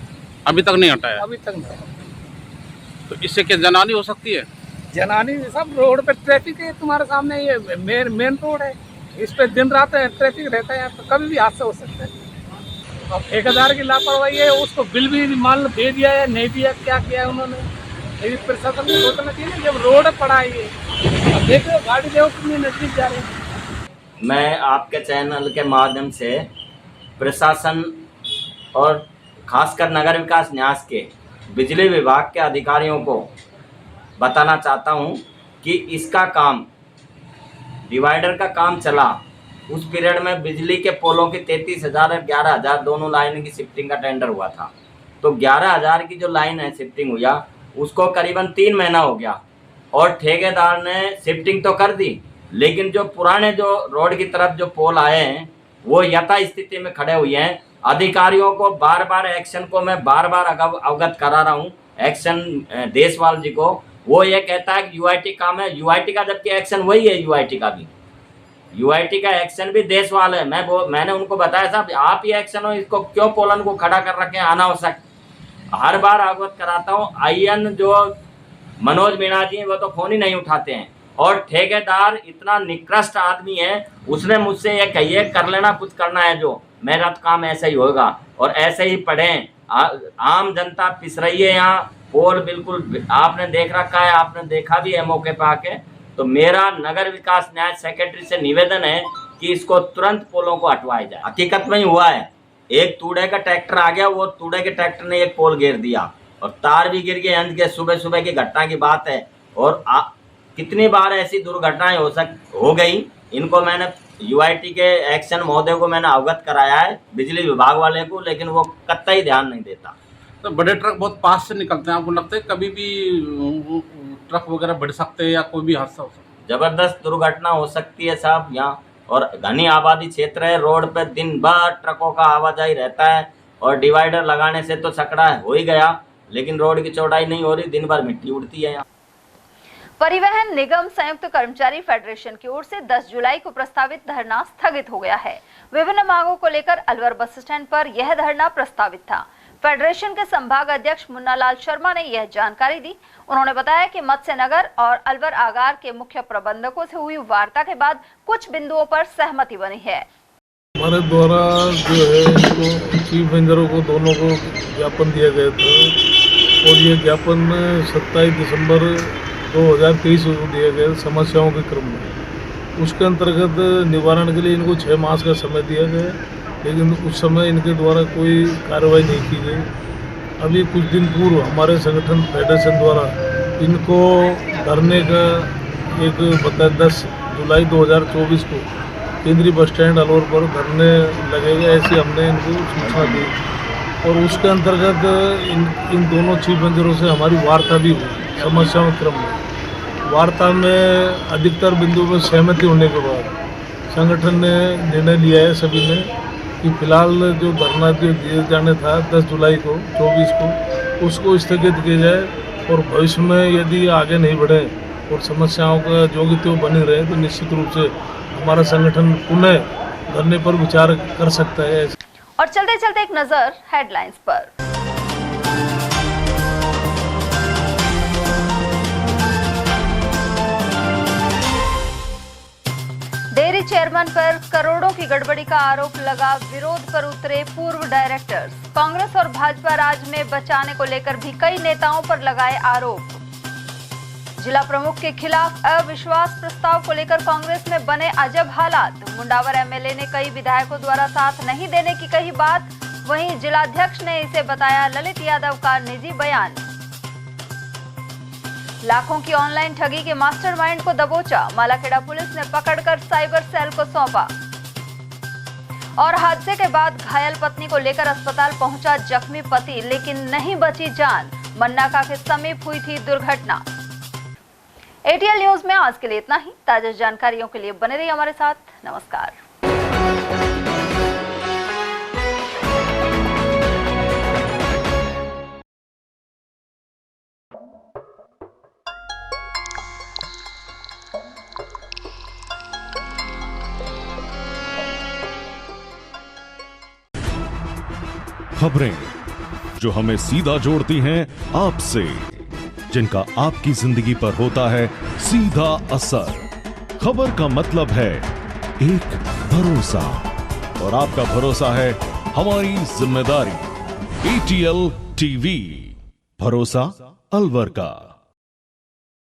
अभी तक नहीं हटाया? अभी तक नहीं। तो इससे क्या जनानी हो सकती है? जनानी सब रोड पे ट्रैफिक है, तुम्हारे सामने ये मेन रोड है, इस पे दिन रात ट्रैफिक रहता है यहाँ, तो कभी भी हादसा हो सकता है। अब ठेकेदार की लापरवाही है, उसको बिल भी मान लो दे दिया है, नहीं दिया, क्या किया है उन्होंने, लेकिन प्रशासन को सोचना चाहिए जब रोड पड़ा है ये। अब देखो गाड़ी देखो कितनी नजदीक जा रही है। मैं आपके चैनल के माध्यम से प्रशासन और खासकर नगर विकास न्यास के बिजली विभाग के अधिकारियों को बताना चाहता हूं कि इसका काम, डिवाइडर का काम चला, उस पीरियड में बिजली के पोलों की 33,000 और 11,000 दोनों लाइन की शिफ्टिंग का टेंडर हुआ था। तो 11,000 की जो लाइन है शिफ्टिंग हुआ, उसको करीबन 3 महीना हो गया और ठेकेदार ने शिफ्टिंग तो कर दी, लेकिन जो पुराने जो रोड की तरफ जो पोल आए हैं वो यथा स्थिति में खड़े हुए हैं। अधिकारियों को बार बार एक्शन को मैं बार बार अवगत करा रहा हूँ, एक्शन देशवाल जी को। वो ये कहता है कि यूआईटी काम है, यूआईटी का जबकि एक्शन वही है, यूआईटी का भी, यूआईटी का एक्शन भी देशवाल है। मैंने उनको बताया साहब आप ही एक्शन हो, इसको क्यों पोलन को खड़ा कर रखे हैं अनावश्यक। हर बार अवगत कराता हूँ। आईएन जो मनोज मीणा जी वो तो फोन ही नहीं उठाते हैं, और ठेकेदार इतना निकृष्ट आदमी है, उसने मुझसे ये कहिए कर लेना, कुछ करना है जो मेरा काम ऐसा ही होगा और ऐसे ही पढ़ें। आम जनता पिस रही है यहाँ, पोल बिल्कुल आपने देख रखा है, आपने देखा भी है मौके पर आके। तो मेरा नगर विकास न्याय सेक्रेटरी से निवेदन है कि इसको तुरंत पोलों को हटवाया जाए। हकीकत में ही हुआ है, एक तूड़े का ट्रैक्टर आ गया, वो तूड़े के ट्रैक्टर ने एक पोल घेर दिया और तार भी गिर गए। अंत के सुबह की घटना की बात है, और कितनी बार ऐसी दुर्घटनाएं हो गई। इनको मैंने यूआईटी के एक्शन महोदय को मैंने अवगत कराया है, बिजली विभाग वाले को, लेकिन वो कतई ध्यान नहीं देता। तो बड़े ट्रक बहुत पास से निकलते हैं, आपको लगता है कभी भी ट्रक वगैरह बढ़ सकते हैं या कोई भी हादसा हो सकता है? जबरदस्त दुर्घटना हो सकती है साहब यहाँ, और घनी आबादी क्षेत्र है, रोड पे दिन भर ट्रकों का आवाजाही रहता है, और डिवाइडर लगाने से तो सकड़ा हो ही गया, लेकिन रोड की चौड़ाई नहीं हो रही, दिन भर मिट्टी उड़ती है यहाँ। परिवहन निगम संयुक्त कर्मचारी फेडरेशन की ओर से 10 जुलाई को प्रस्तावित धरना स्थगित हो गया है। विभिन्न मांगों को लेकर अलवर बस स्टैंड पर यह धरना प्रस्तावित था। फेडरेशन के संभाग अध्यक्ष मुन्ना लाल शर्मा ने यह जानकारी दी। उन्होंने बताया कि मत्स्य नगर और अलवर आगार के मुख्य प्रबंधकों से हुई वार्ता के बाद कुछ बिंदुओं पर सहमति बनी है। हमारे द्वारा जो है इसको चीफ इंजीनियरों को दोनों को ज्ञापन दिया गया था, और ये ज्ञापन 27 दिसंबर 2023 को दिया गया समस्याओं के क्रम में। उसके अंतर्गत निवारण के लिए इनको 6 मास का समय दिया गया, लेकिन उस समय इनके द्वारा कोई कार्रवाई नहीं की गई। अभी कुछ दिन पूर्व हमारे संगठन फेडरेशन द्वारा इनको धरने का एक 10 जुलाई 2024 को केंद्रीय बस स्टैंड अलवर पर धरने लगेगा, ऐसी हमने इनको सूचना दी, और उसके अंतर्गत इन दोनों चीफ इंजीनियरों से हमारी वार्ता भी हुई समस्याओं क्रम में। वार्ता में अधिकतर बिंदु पर सहमति होने के बाद संगठन ने निर्णय लिया है सभी ने कि फिलहाल जो धरना जो दिए जाने था 10 जुलाई को 24 को, उसको स्थगित किया जाए, और भविष्य में यदि आगे नहीं बढ़े और समस्याओं का जो कि त्यों बनी रहे तो निश्चित रूप से हमारा संगठन पुनः धरने पर विचार कर सकता है। और चलते चलते एक नजर हेडलाइंस पर। डेयरी चेयरमैन पर करोड़ों की गड़बड़ी का आरोप लगा, विरोध पर उतरे पूर्व डायरेक्टर्स। कांग्रेस और भाजपा राज में बचाने को लेकर भी कई नेताओं पर लगाए आरोप। जिला प्रमुख के खिलाफ अविश्वास प्रस्ताव को लेकर कांग्रेस में बने अजब हालात। मुंडावर एमएलए ने कई विधायकों द्वारा साथ नहीं देने की कही बात, वहीं जिलाध्यक्ष ने इसे बताया ललित यादव का निजी बयान। लाखों की ऑनलाइन ठगी के मास्टरमाइंड को दबोचा, मालाखेड़ा पुलिस ने पकड़कर साइबर सेल को सौंपा। और हादसे के बाद घायल पत्नी को लेकर अस्पताल पहुंचा जख्मी पति, लेकिन नहीं बची जान। मन्नाका के समीप हुई थी दुर्घटना। एटीएल न्यूज में आज के लिए इतना ही। ताजा जानकारियों के लिए बने रहिए हमारे साथ। नमस्कार। खबरें जो हमें सीधा जोड़ती हैं आपसे, जिनका आपकी जिंदगी पर होता है सीधा असर। खबर का मतलब है एक भरोसा, और आपका भरोसा है हमारी जिम्मेदारी। एटीएल टीवी, भरोसा अलवर का।